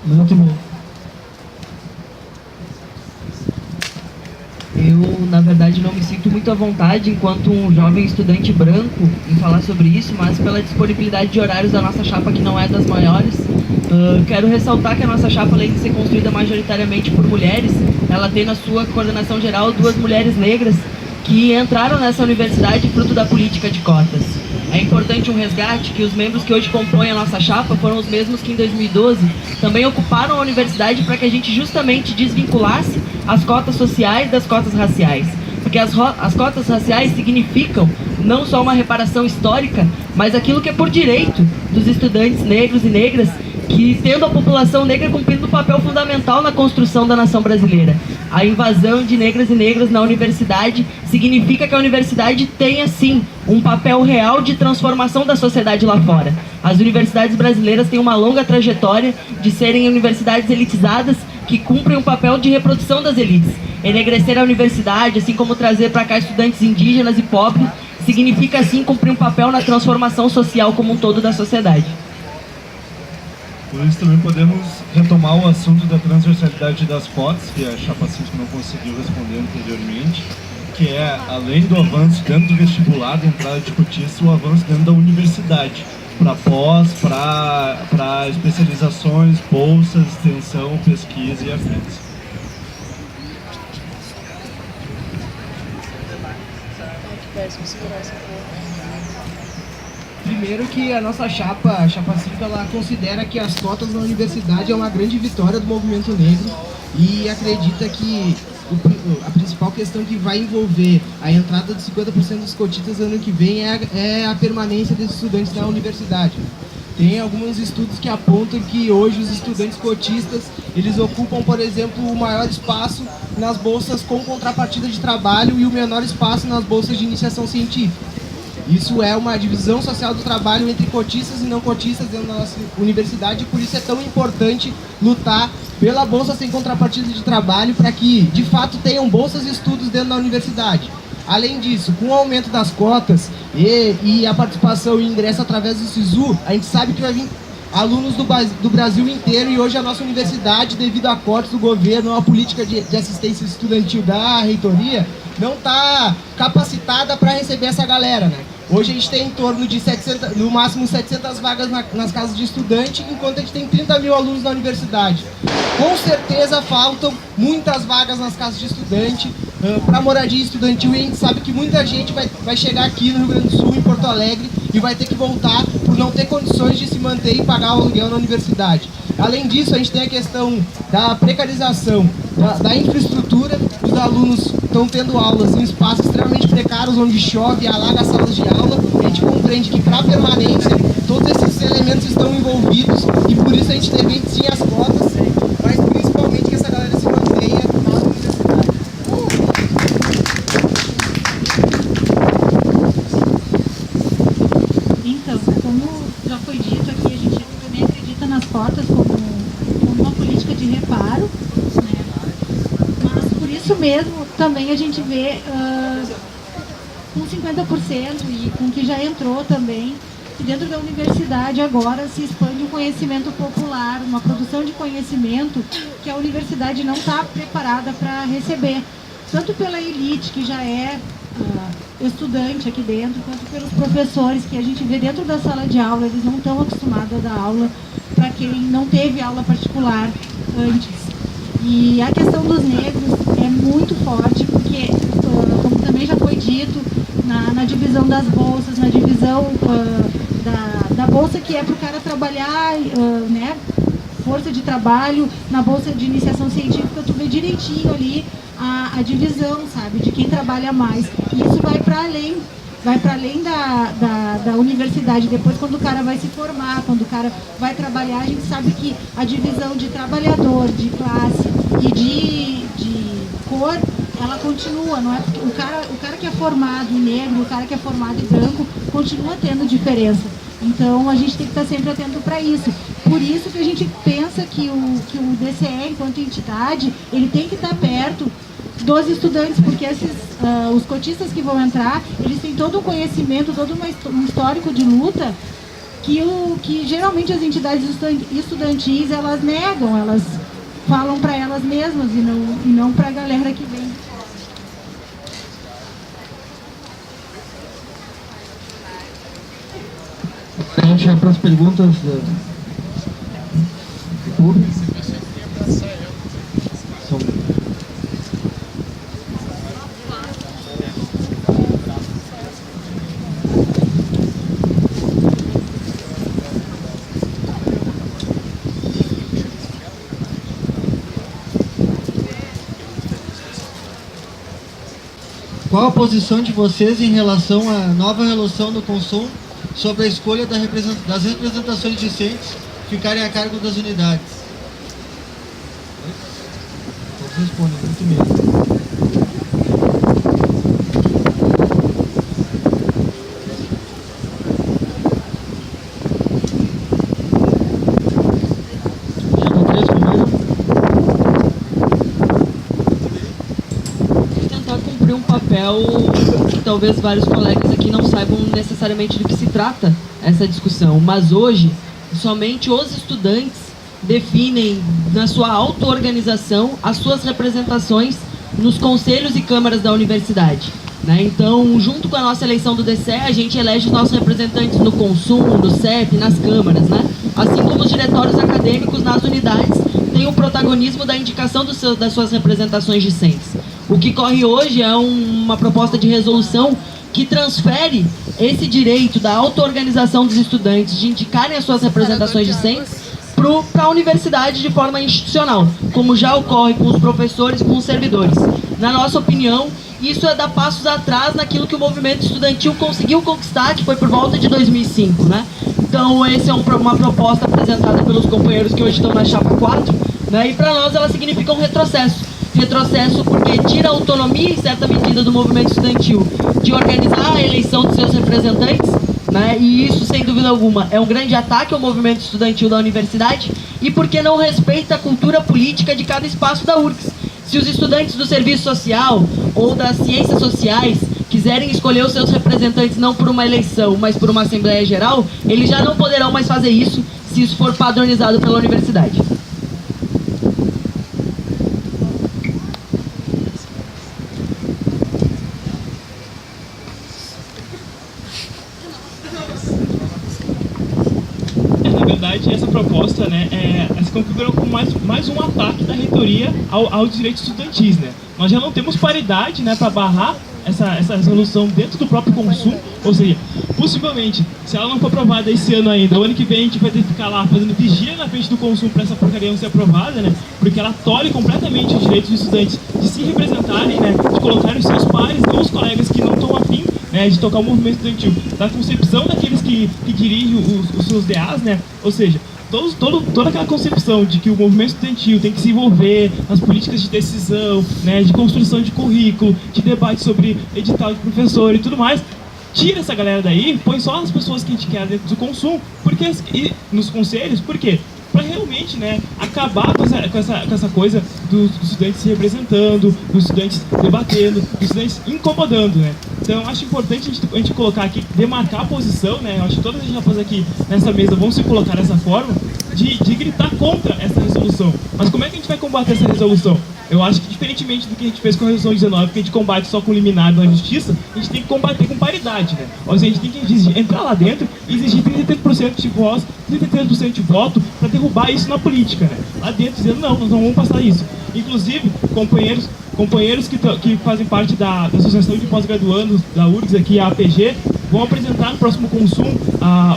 Muito bom. Eu, na verdade, não me sinto muito à vontade, enquanto um jovem estudante branco, em falar sobre isso, mas pela disponibilidade de horários da nossa chapa, que não é das maiores, quero ressaltar que a nossa chapa, além de ser construída majoritariamente por mulheres, ela tem na sua coordenação geral 2 mulheres negras que entraram nessa universidade fruto da política de cotas. É importante um resgate que os membros que hoje compõem a nossa chapa foram os mesmos que em 2012 também ocuparam a universidade para que a gente justamente desvinculasse as cotas sociais das cotas raciais. Porque as cotas raciais significam não só uma reparação histórica, mas aquilo que é por direito dos estudantes negros e negras, que tendo a população negra cumprindo um papel fundamental na construção da nação brasileira. A invasão de negras e negros na universidade significa que a universidade tenha, sim, um papel real de transformação da sociedade lá fora. As universidades brasileiras têm uma longa trajetória de serem universidades elitizadas que cumprem um papel de reprodução das elites. Enegrecer a universidade, assim como trazer para cá estudantes indígenas e pobres, significa, sim, cumprir um papel na transformação social como um todo da sociedade. Por isso também podemos retomar o assunto da transversalidade das cotas, que a Chapa 5 não conseguiu responder anteriormente, que é, além do avanço dentro do vestibular, da entrada de cotistas, o avanço dentro da universidade, para pós, para especializações, bolsas, extensão, pesquisa e afins. Primeiro que a nossa chapa, a Chapa 5, ela considera que as cotas na universidade é uma grande vitória do movimento negro e acredita que a principal questão que vai envolver a entrada de 50% dos cotistas ano que vem é a permanência desses estudantes na universidade. Tem alguns estudos que apontam que hoje os estudantes cotistas, eles ocupam, por exemplo, o maior espaço nas bolsas com contrapartida de trabalho e o menor espaço nas bolsas de iniciação científica. Isso é uma divisão social do trabalho entre cotistas e não cotistas dentro da nossa universidade, e por isso é tão importante lutar pela bolsa sem contrapartida de trabalho para que, de fato, tenham bolsas de estudos dentro da universidade. Além disso, com o aumento das cotas e a participação e ingresso através do SISU, a gente sabe que vai vir alunos do Brasil inteiro, e hoje a nossa universidade, devido a cortes do governo, a política de assistência estudantil da reitoria, não está capacitada para receber essa galera, né? Hoje a gente tem em torno de 700, no máximo 700 vagas nas casas de estudante, enquanto a gente tem 30 mil alunos na universidade. Com certeza faltam muitas vagas nas casas de estudante para moradia estudantil, e a gente sabe que muita gente vai chegar aqui no Rio Grande do Sul, em Porto Alegre, e vai ter que voltar por não ter condições de se manter e pagar o aluguel na universidade. Além disso, a gente tem a questão da precarização da infraestrutura. Os alunos estão tendo aulas em espaços extremamente precários, onde chove e alaga as salas de aula. A gente compreende que, para a permanência, todos esses elementos estão envolvidos, e por isso a gente defende sim as cotas, mas principalmente que essa galera se mantenha na universidade. Então, como já foi dito aqui, a gente também acredita nas cotas como uma política de reparo, né? Mas por isso mesmo também a gente vê com 50% e com que já entrou também, que dentro da universidade agora se expande um conhecimento popular, uma produção de conhecimento que a universidade não está preparada para receber, tanto pela elite que já é estudante aqui dentro, quanto pelos professores que a gente vê dentro da sala de aula. Eles não estão acostumados a dar aula para quem não teve aula particular antes. E a questão dos negros é muito forte, porque, como também já foi dito, na divisão das bolsas, na divisão da bolsa que é para o cara trabalhar, né, força de trabalho, na bolsa de iniciação científica, tu vê direitinho ali a divisão, sabe, de quem trabalha mais. E isso vai para além vai para além da universidade. Depois, quando o cara vai se formar, quando o cara vai trabalhar, a gente sabe que a divisão de trabalhador, de classe e de cor, ela continua, não é? Porque o cara que é formado em negro, o cara que é formado em branco, continua tendo diferença. Então, a gente tem que estar sempre atento para isso. Por isso que a gente pensa que o DCE, enquanto entidade, ele tem que estar perto dos estudantes, porque os cotistas que vão entrar, eles têm todo um conhecimento, todo um histórico de luta que geralmente as entidades estudantis, elas negam, elas falam para elas mesmas e não para a galera que vem. A gente vai para as perguntas do público. Qual a posição de vocês em relação à nova resolução do consumo sobre a escolha das representações discentes ficarem a cargo das unidades? Todos respondem, muito mesmo. Que talvez vários colegas aqui não saibam necessariamente do que se trata essa discussão, mas hoje somente os estudantes definem na sua auto-organização as suas representações nos conselhos e câmaras da universidade, né? Então, junto com a nossa eleição do DCE, a gente elege os nossos representantes no Consumo, no CEP, nas câmaras, né? Assim como os diretórios acadêmicos nas unidades têm o protagonismo da indicação das suas representações discentes. O que corre hoje é uma proposta de resolução que transfere esse direito da auto-organização dos estudantes de indicarem as suas representações discentes para a universidade de forma institucional, como já ocorre com os professores e com os servidores. Na nossa opinião, isso é dar passos atrás naquilo que o movimento estudantil conseguiu conquistar, que foi por volta de 2005, né? Então, essa é uma proposta apresentada pelos companheiros que hoje estão na chapa 4, né? E para nós ela significa um retrocesso. Retrocesso porque tira a autonomia, em certa medida, do movimento estudantil de organizar a eleição dos seus representantes, né? E isso, sem dúvida alguma, é um grande ataque ao movimento estudantil da universidade e porque não respeita a cultura política de cada espaço da URGS. Se os estudantes do serviço social ou das ciências sociais quiserem escolher os seus representantes não por uma eleição, mas por uma Assembleia Geral, eles já não poderão mais fazer isso se isso for padronizado pela universidade. Essa proposta, né, se configura como mais um ataque da reitoria aos direitos estudantis, né? Nós já não temos paridade, né, para barrar essa resolução dentro do próprio consumo, ou seja, possivelmente, se ela não for aprovada esse ano ainda, o ano que vem a gente vai ter que ficar lá fazendo vigia na frente do consumo para essa porcaria não ser aprovada, né, porque ela tolhe completamente os direitos dos estudantes de se representarem, né, de colocarem os seus pares, não os colegas que não estão afim, né, de tocar o movimento estudantil, da concepção daqueles que dirigem os seus DAs, né, ou seja, toda aquela concepção de que o movimento estudantil tem que se envolver nas políticas de decisão, né, de construção de currículo, de debate sobre edital de professor e tudo mais, tira essa galera daí, põe só as pessoas que a gente quer dentro do consumo, e nos conselhos, por quê? Para realmente, né, acabar com essa coisa dos estudantes se representando, dos estudantes debatendo, dos estudantes incomodando, né? Então eu acho importante a gente colocar aqui, demarcar a posição, né? Eu acho que todas as chapas aqui nessa mesa vão se colocar dessa forma, de gritar contra essa resolução. Mas como é que a gente vai combater essa resolução? Eu acho que, diferentemente do que a gente fez com a resolução 19, que a gente combate só com liminar na justiça, a gente tem que combater com paridade, né? Ou seja, a gente tem que entrar lá dentro e exigir 33% de voz, 33% de voto para derrubar isso na política, né? Lá dentro, dizendo, não, nós não vamos passar isso. Inclusive, companheiros que fazem parte da Associação de Pós-Graduandos da URGS, aqui, a APG, vão apresentar no próximo consumo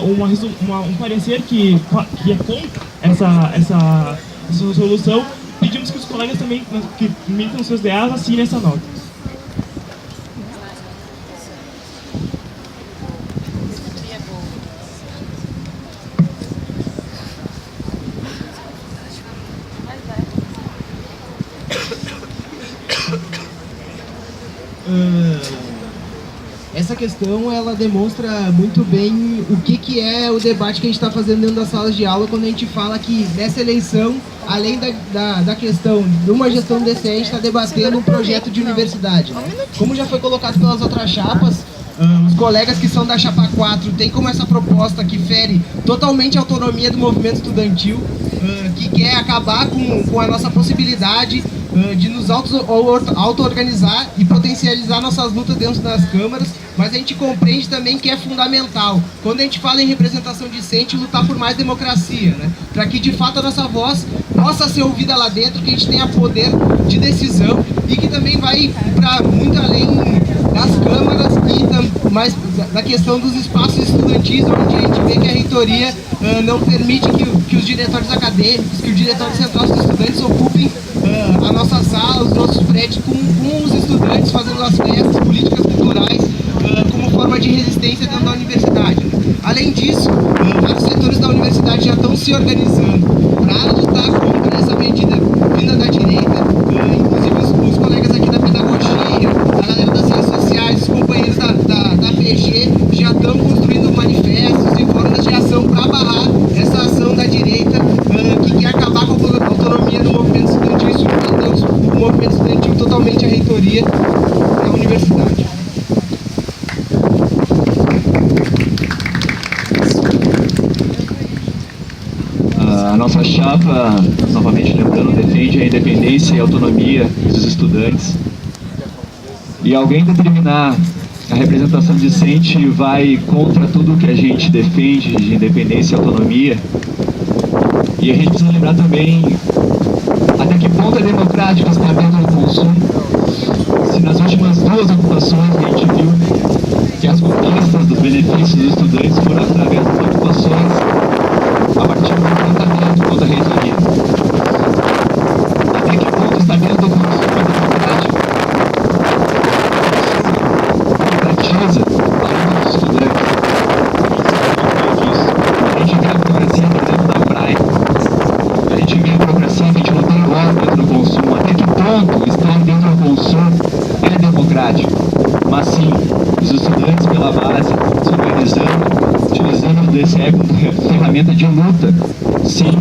um parecer que é contra essa resolução. Pedimos que os colegas também, que militam nos seus DAs, assinem essa nota. essa questão ela demonstra muito bem o que é o debate que a gente está fazendo dentro das salas de aula quando a gente fala que nessa eleição, além da questão de uma gestão do DCE, a gente está debatendo um projeto de universidade, né? Como já foi colocado pelas outras chapas, os colegas que são da chapa 4 têm como essa proposta que fere totalmente a autonomia do movimento estudantil, que quer acabar com a nossa possibilidade de nos auto-organizar e potencializar nossas lutas dentro das câmaras, mas a gente compreende também que é fundamental, quando a gente fala em representação discente, lutar por mais democracia, né? Para que de fato a nossa voz possa ser ouvida lá dentro, que a gente tenha poder de decisão e que também vai para muito além das câmaras e mais da questão dos espaços estudantis, onde a gente vê que a reitoria não permite que os diretórios acadêmicos, que o diretório central dos estudantes ocupem a nossa sala, os nossos prédios com os estudantes fazendo as festas políticas culturais como forma de resistência dentro da universidade. Além disso, vários setores da universidade já estão se organizando para lutar contra essa medida vinda da direita, inclusive os colegas aqui da pedagogia, a galera das ciências sociais, os companheiros da PG já estão construindo manifestos e formas de ação para barrar essa ação da direita que quer acabar com a autonomia do movimento estudantil e submeter o movimento estudantil totalmente à reitoria da universidade. A nossa chapa, novamente lembrando, defende a independência e a autonomia dos estudantes. E alguém determinar a representação discente vai contra tudo que a gente defende de independência e autonomia. E a gente precisa lembrar também até que ponto é democrático esse momento do consumo. Se nas últimas 2 ocupações a gente viu que as conquistas dos benefícios dos estudantes foram através das ocupações a partir do enfrentamento contra a reitoria. Até que ponto está dentro do consumo democrático? Democratiza a luta dos estudantes. A gente vê a burocracia dentro da praia. A gente vê a burocracia que a gente não tem órgão dentro do consumo. Até que ponto estar dentro do consumo é democrático? Mas sim, os estudantes pela base, se organizando, utilizando o DCE como ferramenta de luta, sim,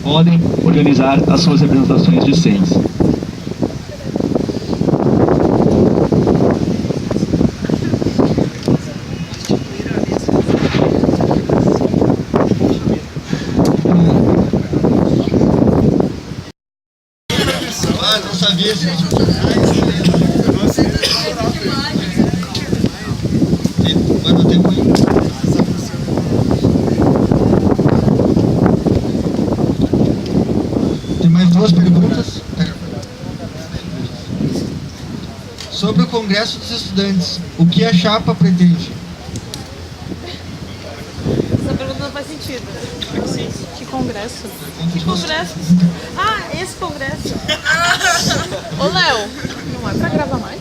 podem organizar as suas representações discentes. Não sabia se vai dar tempo aí. Tem mais 2 perguntas. Sobre o Congresso dos Estudantes, o que a chapa pretende? Essa pergunta não faz sentido. Que congresso? Que congresso? Ah, esse congresso. Ô, Léo, não é pra gravar mais?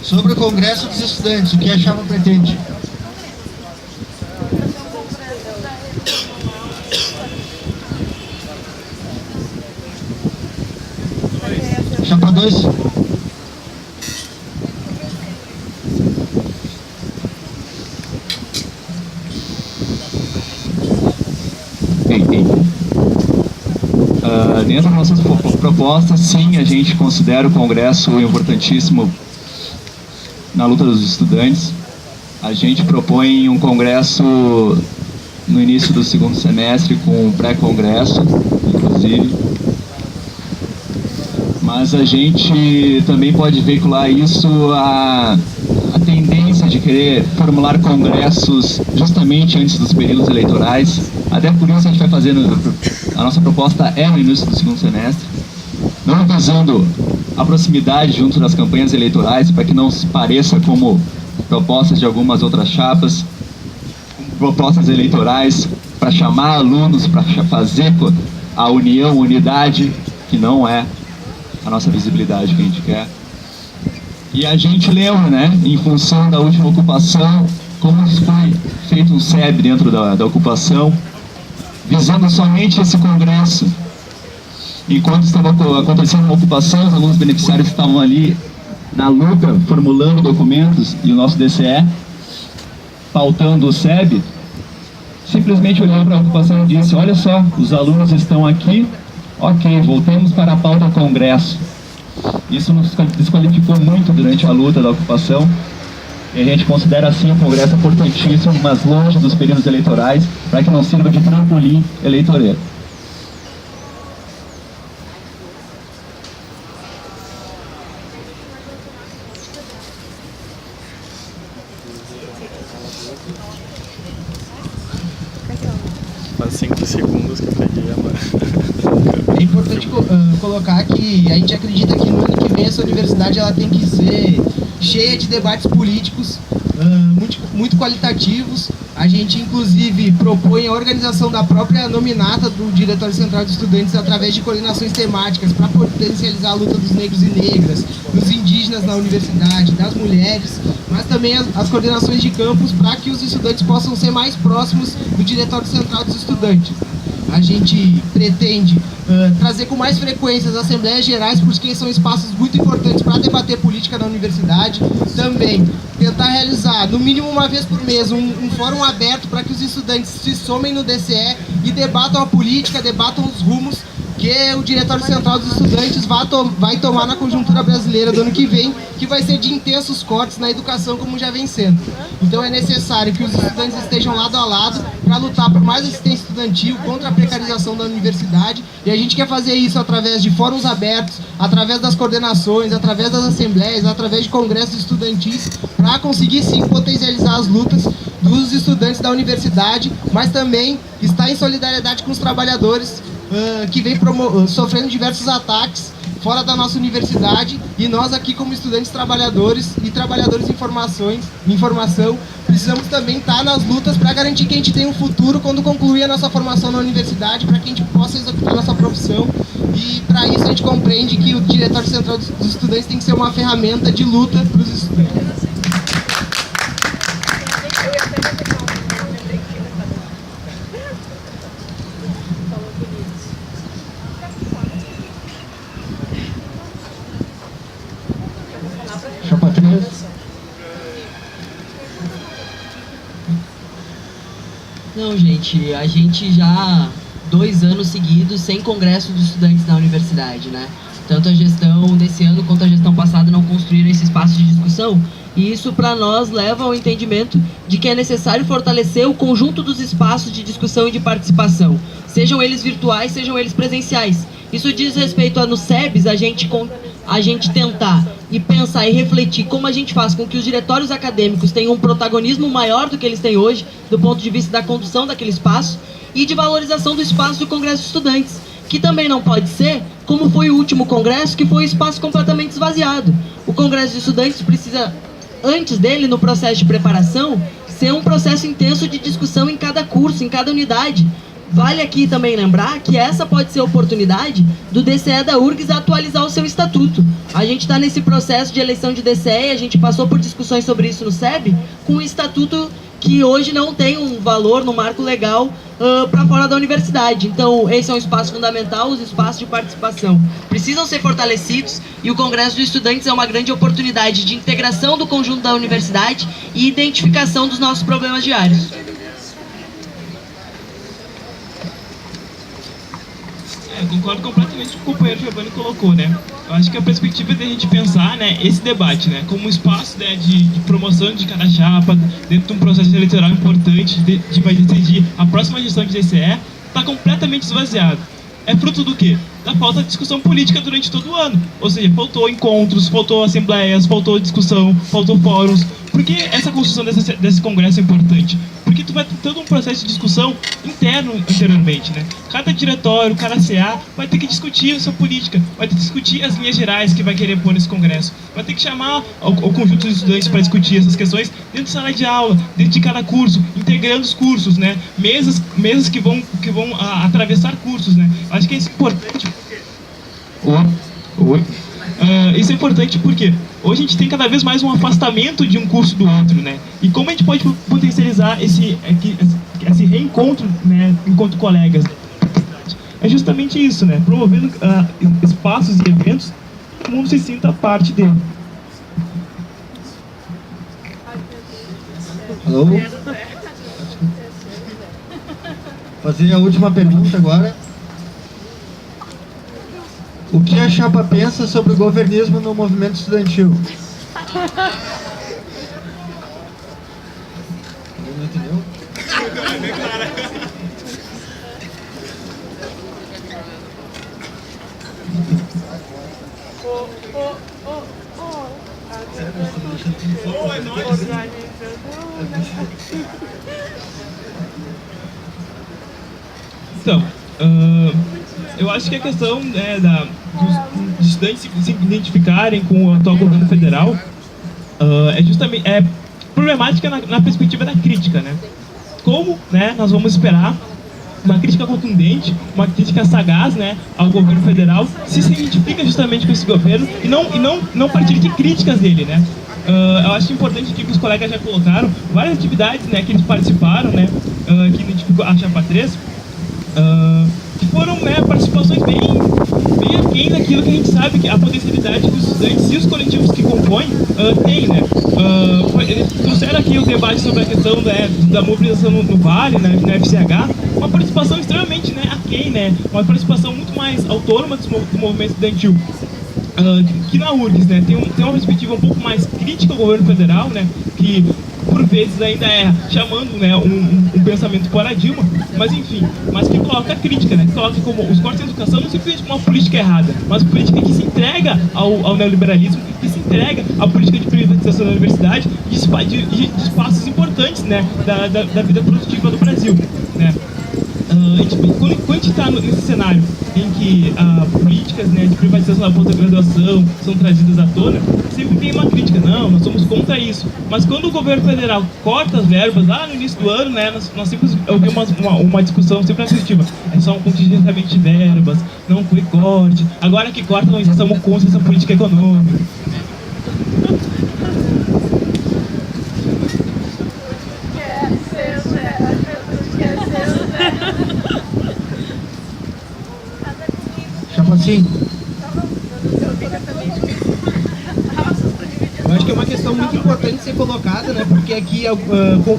Sobre o Congresso dos Estudantes, o que a chapa pretende? Chapa 2. Dentro das nossas propostas, sim, a gente considera o Congresso importantíssimo na luta dos estudantes. A gente propõe um congresso no início do 2º semestre, com um pré-congresso, inclusive. Mas a gente também pode veicular isso a tendência de querer formular congressos justamente antes dos períodos eleitorais. Até por isso a gente vai fazendo, a nossa proposta é no início do 2º semestre, não visando a proximidade junto das campanhas eleitorais, para que não se pareça como propostas de algumas outras chapas, propostas eleitorais para chamar alunos, para fazer a união, unidade, que não é a nossa visibilidade que a gente quer. E a gente lembra, né, em função da última ocupação, como foi feito um SEB dentro da ocupação, visando somente esse congresso. enquanto estava acontecendo uma ocupação, os alunos beneficiários estavam ali na luta, formulando documentos, e o nosso DCE, pautando o SEB, simplesmente olhou para a ocupação e disse: olha só, os alunos estão aqui, ok, voltemos para a pauta Congresso. Isso nos desqualificou muito durante a luta da ocupação, e a gente considera assim o Congresso importantíssimo, mas longe dos períodos eleitorais, para que não sirva de trampolim eleitoreiro. Faz 5 segundos que eu peguei a mão. É importante colocar que a gente acredita que no ano que vem essa universidade ela tem que ser cheia de debates políticos muito qualitativos. A gente, inclusive, propõe a organização da própria nominata do Diretório Central de Estudantes através de coordenações temáticas para potencializar a luta dos negros e negras, dos indígenas na universidade, das mulheres, mas também as coordenações de campus para que os estudantes possam ser mais próximos do Diretório Central dos Estudantes. A gente pretende trazer com mais frequência as Assembleias Gerais, porque são espaços muito importantes para debater política na universidade. Também tentar realizar, no mínimo uma vez por mês, um fórum aberto para que os estudantes se somem no DCE e debatam a política, debatam os rumos que o Diretório Central dos Estudantes vai tomar na conjuntura brasileira do ano que vem, que vai ser de intensos cortes na educação, como já vem sendo. Então é necessário que os estudantes estejam lado a lado para lutar por mais assistência estudantil, contra a precarização da universidade, e a gente quer fazer isso através de fóruns abertos, através das coordenações, através das assembleias, através de congressos estudantis, para conseguir sim potencializar as lutas dos estudantes da universidade, mas também estar em solidariedade com os trabalhadores que vem sofrendo diversos ataques fora da nossa universidade, e nós aqui como estudantes trabalhadores e trabalhadores em formação precisamos também estar nas lutas para garantir que a gente tenha um futuro quando concluir a nossa formação na universidade, para que a gente possa executar a nossa profissão, e para isso a gente compreende que o Diretório Central dos Estudantes tem que ser uma ferramenta de luta para os estudantes. Chapa 3. Não, gente, a gente já 2 anos seguidos sem congresso dos estudantes na universidade, né? Tanto a gestão desse ano quanto a gestão passada não construíram esse espaço de discussão, e isso para nós leva ao entendimento de que é necessário fortalecer o conjunto dos espaços de discussão e de participação, sejam eles virtuais, sejam eles presenciais. Isso diz respeito a, no SEBS, a gente tentar e pensar e refletir como a gente faz com que os diretórios acadêmicos tenham um protagonismo maior do que eles têm hoje, do ponto de vista da condução daquele espaço, e de valorização do espaço do Congresso de Estudantes, que também não pode ser como foi o último congresso, que foi um espaço completamente esvaziado. O Congresso de Estudantes precisa, antes dele, no processo de preparação, ser um processo intenso de discussão em cada curso, em cada unidade. Vale aqui também lembrar que essa pode ser a oportunidade do DCE da URGS atualizar o seu estatuto. A gente está nesse processo de eleição de DCE, a gente passou por discussões sobre isso no SEB, com um estatuto que hoje não tem um valor no marco legal para fora da universidade. Então, esse é um espaço fundamental, os espaços de participação precisam ser fortalecidos, e o Congresso dos Estudantes é uma grande oportunidade de integração do conjunto da universidade e identificação dos nossos problemas diários. Eu concordo completamente com o que o companheiro Giovanni colocou, né? Eu acho que a perspectiva é de a gente pensar, né, esse debate, né, como um espaço, né, de promoção de cada chapa, dentro de um processo eleitoral importante, de vai decidir a próxima gestão de DCE, está completamente esvaziado. É fruto do quê? Da falta de discussão política durante todo o ano. Ou seja, faltou encontros, faltou assembleias, faltou discussão, faltou fóruns. Por que essa construção desse congresso é importante? Porque tu vai ter todo um processo de discussão interno anteriormente, né? Cada diretório, cada CA vai ter que discutir a sua política, vai ter que discutir as linhas gerais que vai querer pôr nesse congresso, vai ter que chamar o conjunto de estudantes para discutir essas questões dentro da sala de aula, dentro de cada curso, integrando os cursos, né? Mesas que vão atravessar cursos, né? Acho que isso é importante. Isso é importante porque hoje a gente tem cada vez mais um afastamento de um curso do outro, né? E como a gente pode potencializar esse reencontro, né, enquanto colegas? é justamente isso, né? Promovendo espaços e eventos que todo mundo se sinta parte dele. Alô? Fazer a última pergunta agora. O que a chapa pensa sobre o governismo no movimento estudantil? Não entendeu? Então, eu acho que a questão dos estudantes se identificarem com o atual governo federal é justamente problemática na perspectiva da crítica, né? Como, né, nós vamos esperar uma crítica contundente, uma crítica sagaz, né, ao governo federal, se identifica justamente com esse governo e não partir de críticas dele, né? Eu acho importante que os colegas já colocaram várias atividades, né, que eles participaram, né, que identificou a Chapa 3, que foram, né, participações bem aquém daquilo que a gente sabe que a potencialidade que os estudantes e os coletivos que compõem têm, né? Eles trouxeram aqui o debate sobre a questão da mobilização no Vale, né, na FCH, uma participação extremamente, né, aquém, né, uma participação muito mais autônoma do movimento estudantil. Que na URGS, né, tem uma perspectiva um pouco mais crítica ao governo federal, né, que por vezes ainda chamando, né, um pensamento paradigma, mas enfim, mas que coloca a crítica, né, que coloca como os cortes da educação não simplesmente como uma política errada, mas uma política que se entrega ao neoliberalismo, que se entrega à política de privatização da universidade de espaços importantes, né, da vida produtiva do Brasil, né. Quando a gente está nesse cenário em que políticas, né, de privatização da pós-graduação são trazidas à tona, sempre tem uma crítica, não, nós somos contra isso. Mas quando o governo federal corta as verbas, lá no início do ano, né, nós sempre ouvimos uma discussão sempre assertiva, é só um contingenciamento de verbas, não foi corte, agora que corta nós estamos contra essa política econômica. Chapa 5. Eu acho que é uma questão muito importante ser colocada, né? Porque aqui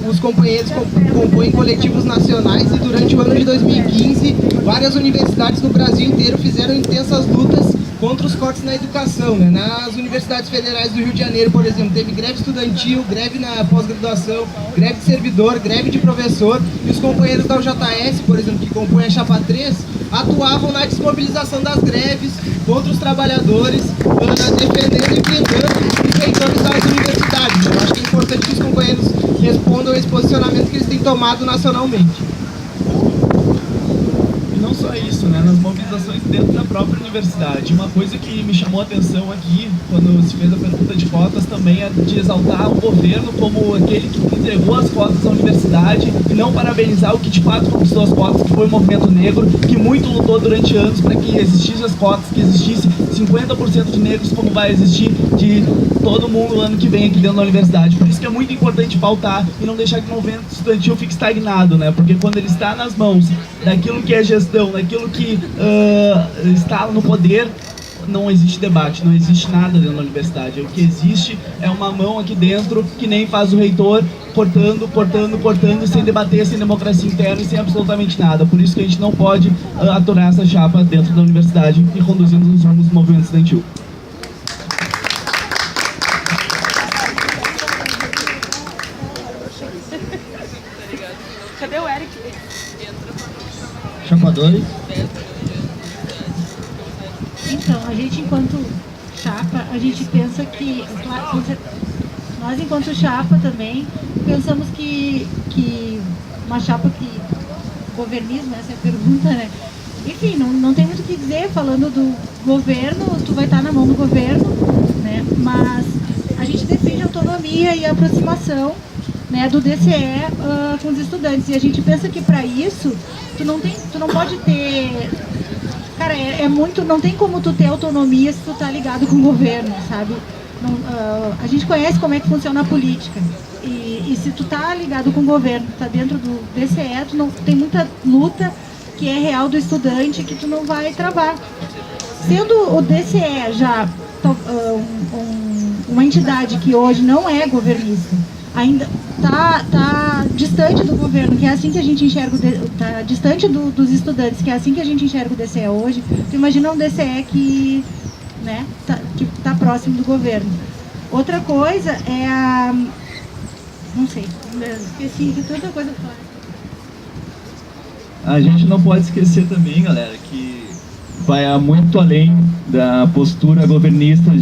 os companheiros compõem coletivos nacionais e durante o ano de 2015 várias universidades no Brasil inteiro fizeram intensas lutas contra os cortes na educação, né? Nas universidades federais do Rio de Janeiro, por exemplo, teve greve estudantil, greve na pós-graduação, greve de servidor, greve de professor, e os companheiros da UJS, por exemplo, que compõem a Chapa 3, atuavam na desmobilização das greves contra os trabalhadores, defendendo e blindando os reitores das universidades. Eu acho que é importante que os companheiros respondam a esse posicionamento que eles têm tomado nacionalmente. E não só isso, né? Nas mobilizações dentro da própria universidade. Uma coisa que me chamou a atenção aqui, quando se fez a pergunta de cotas, também é de exaltar o governo como aquele que entregou as cotas à universidade e não parabenizar o que de fato conquistou as cotas, que foi o movimento negro, que muito lutou durante anos para que existissem as cotas, que existisse 50% de negros, como vai existir de todo mundo ano que vem aqui dentro da universidade. Por isso que é muito importante pautar e não deixar que o movimento estudantil fique estagnado, né? Porque quando ele está nas mãos daquilo que é gestão, daquilo que está no poder, não existe debate, não existe nada dentro da universidade. O que existe é uma mão aqui dentro que nem faz o reitor, cortando, sem debater, sem democracia interna e sem absolutamente nada. Por isso que a gente não pode aturar essa chapa dentro da universidade e conduzindo os rumos do movimento estudantil. Cadê o Eric? Chapa 2. Então, a gente enquanto chapa, a gente pensa que, nós enquanto chapa também, pensamos que uma chapa que, governismo, essa é a pergunta, né? Enfim, não tem muito o que dizer, falando do governo, tu vai estar na mão do governo, né? Mas a gente defende a autonomia e a aproximação, né, do DCE com os estudantes. E a gente pensa que para isso, tu não pode ter... Cara, não tem como tu ter autonomia se tu tá ligado com o governo, sabe? A gente conhece como é que funciona a política. E se tu tá ligado com o governo, tá dentro do DCE, tu não tem muita luta que é real do estudante, que tu não vai travar. Sendo o DCE já uma entidade que hoje não é governista, ainda tá distante do governo, que é assim que a gente enxerga, tá distante dos estudantes, que é assim que a gente enxerga o DCE hoje. Tu imagina um DCE que, né, que tá próximo do governo. Outra coisa é a... não sei, esqueci de tanta coisa pra falar. A gente não pode esquecer também, galera, que vai muito além da postura governista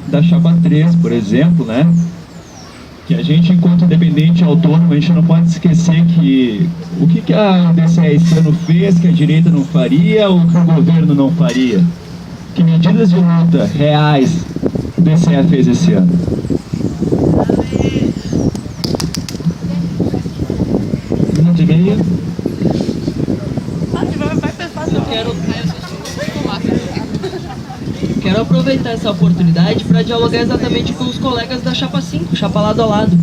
da Chapa 3, por exemplo, né? Que a gente, enquanto independente e autônomo, a gente não pode esquecer que o que a DCE esse ano fez, que a direita não faria, ou que o governo não faria. Que medidas de luta reais o DCE fez esse ano. Minuto e meio. Quero aproveitar essa oportunidade para dialogar exatamente com os colegas da Chapa 5, Chapa lado a lado.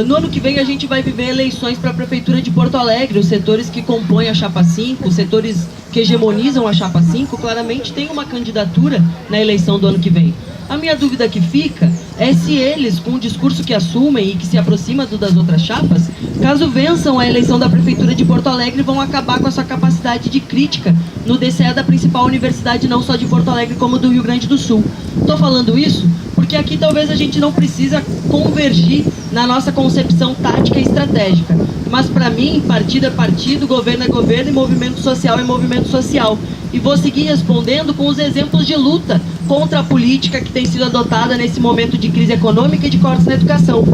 No ano que vem a gente vai viver eleições para a Prefeitura de Porto Alegre. Os setores que compõem a Chapa 5, os setores que hegemonizam a Chapa 5, claramente têm uma candidatura na eleição do ano que vem. A minha dúvida que fica é se eles, com o discurso que assumem e que se aproxima das outras chapas, caso vençam a eleição da Prefeitura de Porto Alegre, vão acabar com essa capacidade de crítica no DCE da principal universidade, não só de Porto Alegre, como do Rio Grande do Sul. Estou falando isso porque aqui talvez a gente não precisa convergir na nossa concepção tática e estratégica. Mas para mim, partido é partido, governo é governo e movimento social é movimento social. E vou seguir respondendo com os exemplos de luta contra a política que tem sido adotada nesse momento de crise econômica e de cortes na educação.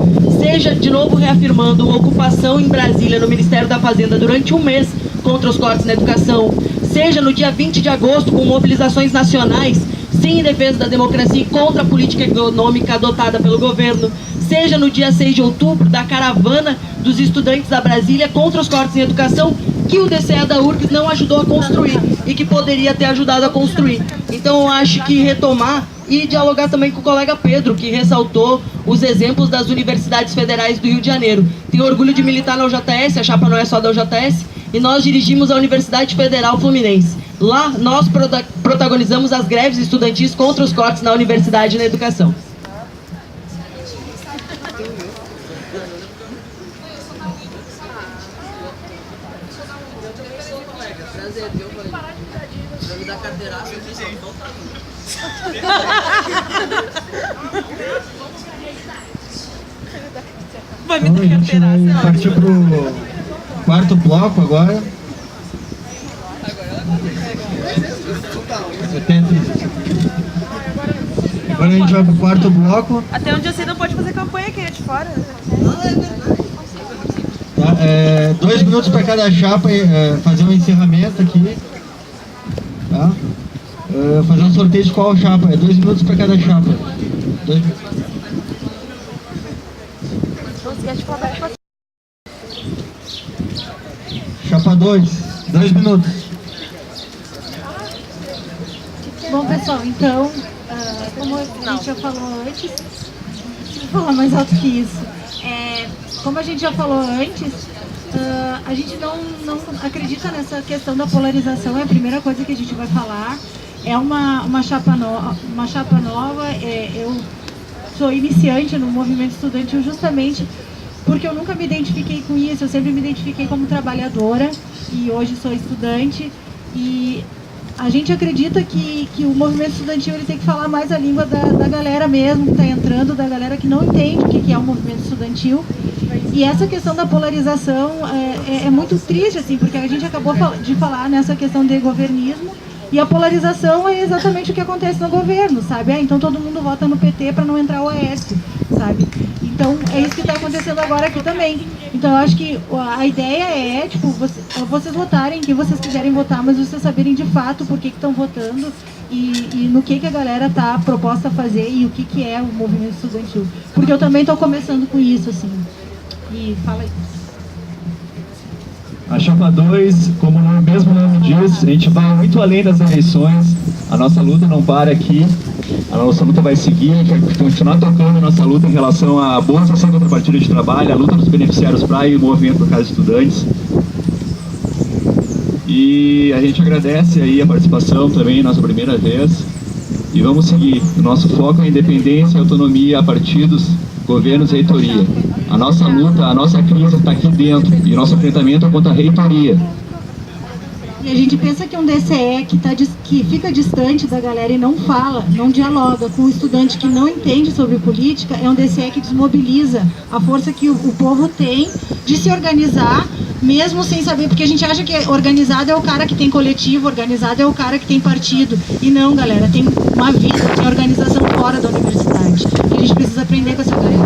Seja, de novo reafirmando, uma ocupação em Brasília, no Ministério da Fazenda, durante um mês contra os cortes na educação. Seja no dia 20 de agosto, com mobilizações nacionais, sim, em defesa da democracia e contra a política econômica adotada pelo governo. Seja no dia 6 de outubro, da caravana dos estudantes da Brasília contra os cortes em educação, que o DCE da URGS não ajudou a construir e que poderia ter ajudado a construir. Então eu acho que retomar e dialogar também com o colega Pedro, que ressaltou os exemplos das universidades federais do Rio de Janeiro. Tenho orgulho de militar na UJS, a chapa não é só da UJS, e nós dirigimos a Universidade Federal Fluminense. Lá nós protagonizamos as greves estudantis contra os cortes na universidade e na educação. Vai me Então, a gente vai partir pro quarto bloco agora. Agora a gente vai pro quarto bloco. Até onde eu sei não pode fazer campanha quem é de fora. Tá, 2 minutos para cada chapa fazer um encerramento aqui. Tá? Fazer um sorteio de qual chapa? 2 minutos para cada chapa. 2 minutos. Chapa 2, 2 minutos. Bom, pessoal, então, como a gente já falou antes, deixa eu falar mais alto que isso. Como a gente já falou antes, a gente não acredita nessa questão da polarização, é a primeira coisa que a gente vai falar. É uma chapa nova, eu sou iniciante no movimento estudantil justamente porque eu nunca me identifiquei com isso, eu sempre me identifiquei como trabalhadora e hoje sou estudante. E a gente acredita que o movimento estudantil ele tem que falar mais a língua da galera mesmo, que está entrando, da galera que não entende o que é o movimento estudantil. E essa questão da polarização é muito triste, assim, porque a gente acabou de falar nessa questão de governismo, e a polarização é exatamente o que acontece no governo, sabe? Então todo mundo vota no PT para não entrar o Aécio, sabe? Então é isso que está acontecendo agora aqui também. Então eu acho que a ideia é, tipo, vocês votarem quem vocês quiserem votar, mas vocês saberem de fato por que estão votando e no que a galera está proposta a fazer e o que é o movimento estudantil. Porque eu também estou começando com isso, assim. E fala aí. A Chapa 2, como o mesmo nome diz, a gente vai muito além das eleições. A nossa luta não para aqui. A nossa luta vai seguir, a gente vai continuar tocando a nossa luta em relação à bolsa sem contrapartida de trabalho, a luta dos beneficiários PRAE e o movimento por causa de estudantes. E a gente agradece aí a participação também, nossa primeira vez. E vamos seguir. O nosso foco é independência e autonomia a partidos, governos e reitoria. A nossa luta, a nossa crise está aqui dentro. E o nosso enfrentamento é contra a reitoria. E a gente pensa que um DCE que fica distante da galera e não fala, não dialoga com um estudante que não entende sobre política, é um DCE que desmobiliza a força que o povo tem de se organizar, mesmo sem saber, porque a gente acha que organizado é o cara que tem coletivo, organizado é o cara que tem partido. E não, galera, tem uma vida, tem organização fora da universidade. E a gente precisa aprender com essa galera.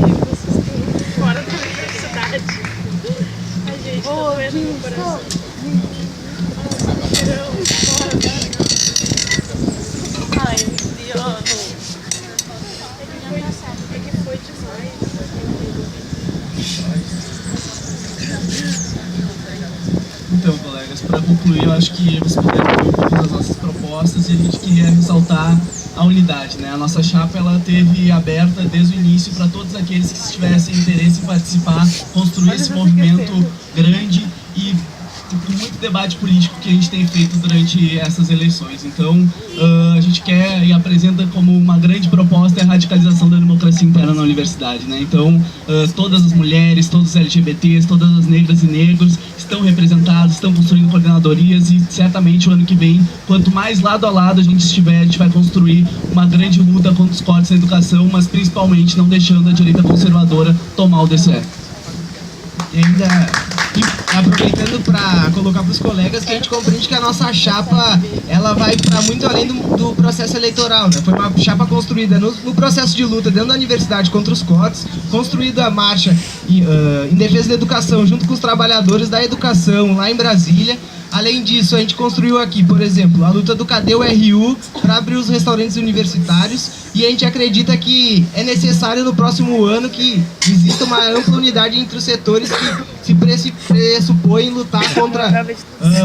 Fora da universidade. A gente tá doendo no coração. Ai, Liano. É que foi demais. Então, colegas, para concluir, eu acho que vocês puderam ver um pouco das nossas propostas e a gente queria ressaltar a unidade, né? A nossa chapa, ela teve aberta desde o início para todos aqueles que tivessem interesse em participar, construir esse movimento grande e com muito debate político que a gente tem feito durante essas eleições. Então, a gente quer e apresenta como uma grande proposta a radicalização da democracia interna na universidade, né? Então, todas as mulheres, todos os LGBTs, todas as negras e negros estão representados, estão construindo coordenadorias e certamente o ano que vem, quanto mais lado a lado a gente estiver, a gente vai construir uma grande luta contra os cortes na educação, mas principalmente não deixando a direita conservadora tomar o DCE. E ainda aproveitando para colocar para os colegas que a gente compreende que a nossa chapa ela vai para muito além do processo eleitoral, né? Foi uma chapa construída no processo de luta dentro da universidade contra os cortes, construída a marcha em defesa da educação junto com os trabalhadores da educação lá em Brasília. Além disso, a gente construiu aqui, por exemplo, a luta do Cadê o RU para abrir os restaurantes universitários, e a gente acredita que é necessário no próximo ano que exista uma ampla unidade entre os setores que se pressupõem lutar contra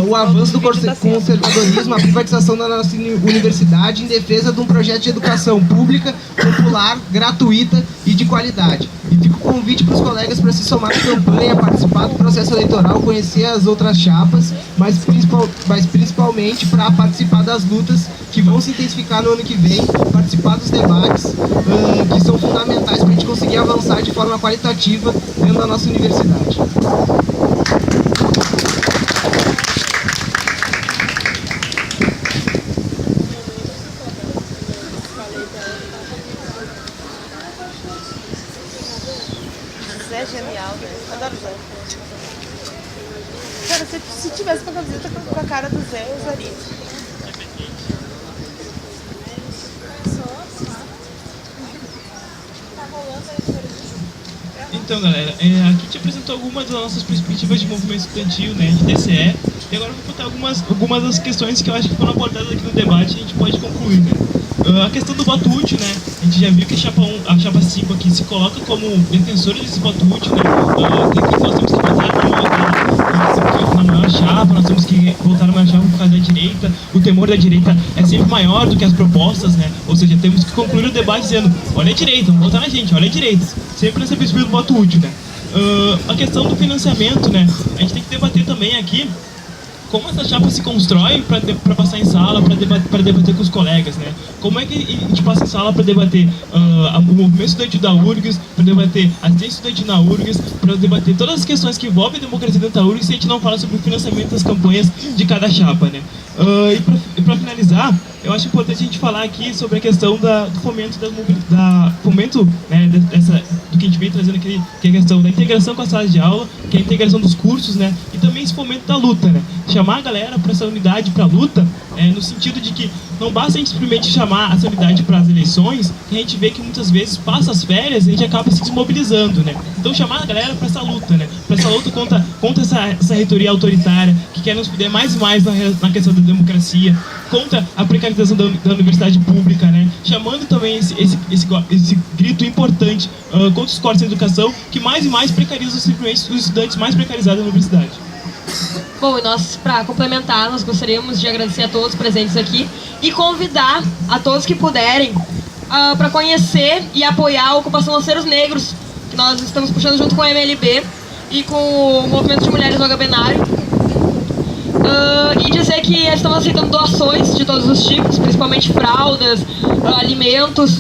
o avanço do conservadorismo, a privatização da nossa universidade em defesa de um projeto de educação pública, popular, gratuita e de qualidade. E fica o convite para os colegas para se somar à campanha, participar do processo eleitoral, conhecer as outras chapas, mas principalmente para participar das lutas que vão se intensificar no ano que vem, participar dos debates que são fundamentais para a gente conseguir avançar de forma qualitativa dentro da nossa universidade. Zé é genial, né? Adoro Zé. Cara, se tivesse uma camiseta com a cara do Zé, eu usaria. Então, galera, aqui a gente apresentou algumas das nossas perspectivas de movimento estudantil, né, de DCE, e agora eu vou botar algumas das questões que eu acho que foram abordadas aqui no debate e a gente pode concluir, né. A questão do voto útil, né, a gente já viu que a chapa 5 aqui se coloca como defensora desse voto útil, né, que nós temos que votar na maior chapa, nós temos que votar na maior chapa por causa da direita, o temor da direita é sempre maior do que as propostas, né, ou seja, temos que concluir o debate dizendo, olha a direita, vamos votar na gente, olha a direita, sempre nessa perspectiva do voto útil, né. A questão do financiamento, né, a gente tem que debater também aqui como essa chapa se constrói para passar em sala, para debater com os colegas, né? Como é que a gente passa em sala para debater o movimento estudantil da URGS, para debater a assistência estudantil na URGS, para debater todas as questões que envolvem a democracia dentro da URGS, se a gente não fala sobre o financiamento das campanhas de cada chapa, né? E para finalizar, eu acho importante a gente falar aqui sobre a questão do fomento né, do que a gente vem trazendo aqui, que é a questão da integração com as salas de aula, que é a integração dos cursos, né, e também esse fomento da luta, né, chamar a galera para essa unidade, para a luta, no sentido de que não basta a gente simplesmente chamar essa unidade para as eleições, que a gente vê que muitas vezes passa as férias e a gente acaba se desmobilizando, né, então chamar a galera para essa luta, né, para essa luta contra essa reitoria autoritária, que quer nos fuder mais e mais na questão da democracia, contra a precarização da universidade pública, né? Chamando também esse grito importante contra os cortes na educação, que mais e mais precarizam simplesmente os estudantes mais precarizados da universidade. Bom, e nós, para complementar, nós gostaríamos de agradecer a todos presentes aqui e convidar a todos que puderem para conhecer e apoiar a Ocupação Lanceiros Negros, que nós estamos puxando junto com a MLB e com o Movimento de Mulheres do Agabenário. E dizer que estamos aceitando doações de todos os tipos, principalmente fraldas, alimentos,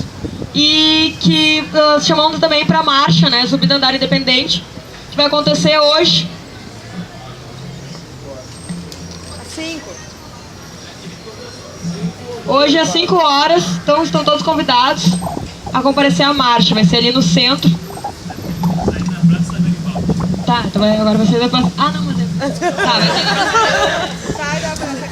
e que chamando também para a marcha, né, Subidandar Independente, que vai acontecer hoje. 5. Hoje às 5 horas, então estão todos convidados a comparecer à marcha, vai ser ali no centro. Tá, então agora vai ser da praça. Ah, não, mas tá, vai ser na praça. Sai da praça.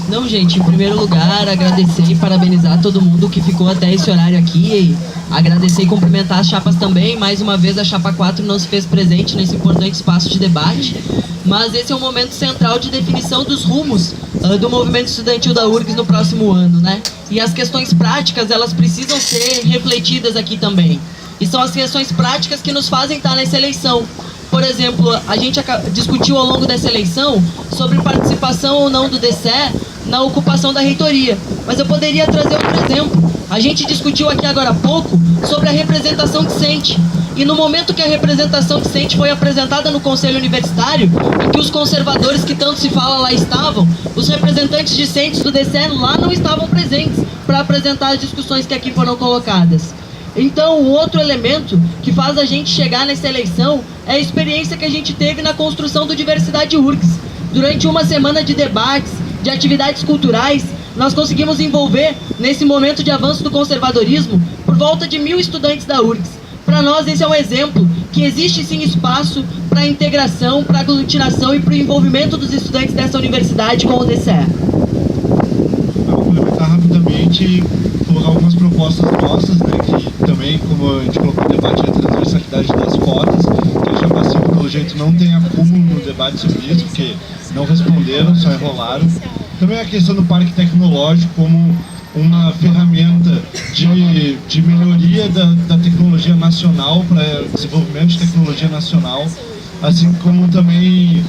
Não, gente, em primeiro lugar, agradecer e parabenizar todo mundo que ficou até esse horário aqui. Agradecer e cumprimentar as chapas também. Mais uma vez, a Chapa 4 não se fez presente nesse importante espaço de debate. Mas esse é um momento central de definição dos rumos do movimento estudantil da URGS no próximo ano, né? E as questões práticas, elas precisam ser refletidas aqui também. E são as questões práticas que nos fazem estar nessa eleição. Por exemplo, a gente discutiu ao longo dessa eleição sobre participação ou não do DCE na ocupação da reitoria. Mas eu poderia trazer outro exemplo. A gente discutiu aqui agora há pouco sobre a representação discente. E no momento que a representação discente foi apresentada no Conselho Universitário, e que os conservadores que tanto se fala lá estavam, os representantes discentes do DCE lá não estavam presentes para apresentar as discussões que aqui foram colocadas. Então, o outro elemento que faz a gente chegar nessa eleição é a experiência que a gente teve na construção do Diversidade URGS. Durante uma semana de debates, de atividades culturais, nós conseguimos envolver, nesse momento de avanço do conservadorismo, por volta de 1.000 estudantes da URGS. Para nós, esse é um exemplo que existe sim espaço para a integração, para a aglutinação e para o envolvimento dos estudantes dessa universidade com o DCE. Vou complementar rapidamente, colocar algumas propostas nossas, né, que também, como a gente colocou no debate, é a transversalidade das cotas, que a Chapa 5, pelo jeito, não tem acúmulo no debate sobre isso, porque não responderam, só enrolaram. Também a questão do parque tecnológico como uma ferramenta de melhoria da tecnologia nacional, para desenvolvimento de tecnologia nacional, assim como também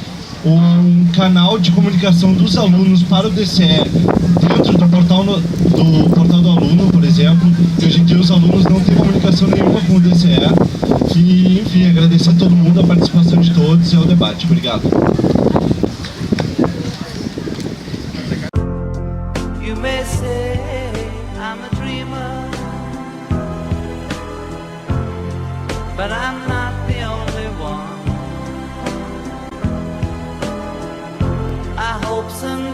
um canal de comunicação dos alunos para o DCE dentro do portal do aluno, por exemplo, que hoje em dia os alunos não têm comunicação nenhuma com o DCE. E, enfim, agradecer a todo mundo a participação de todos e ao debate. Obrigado. You may say I'm a dreamer, but I'm not the only one. I hope some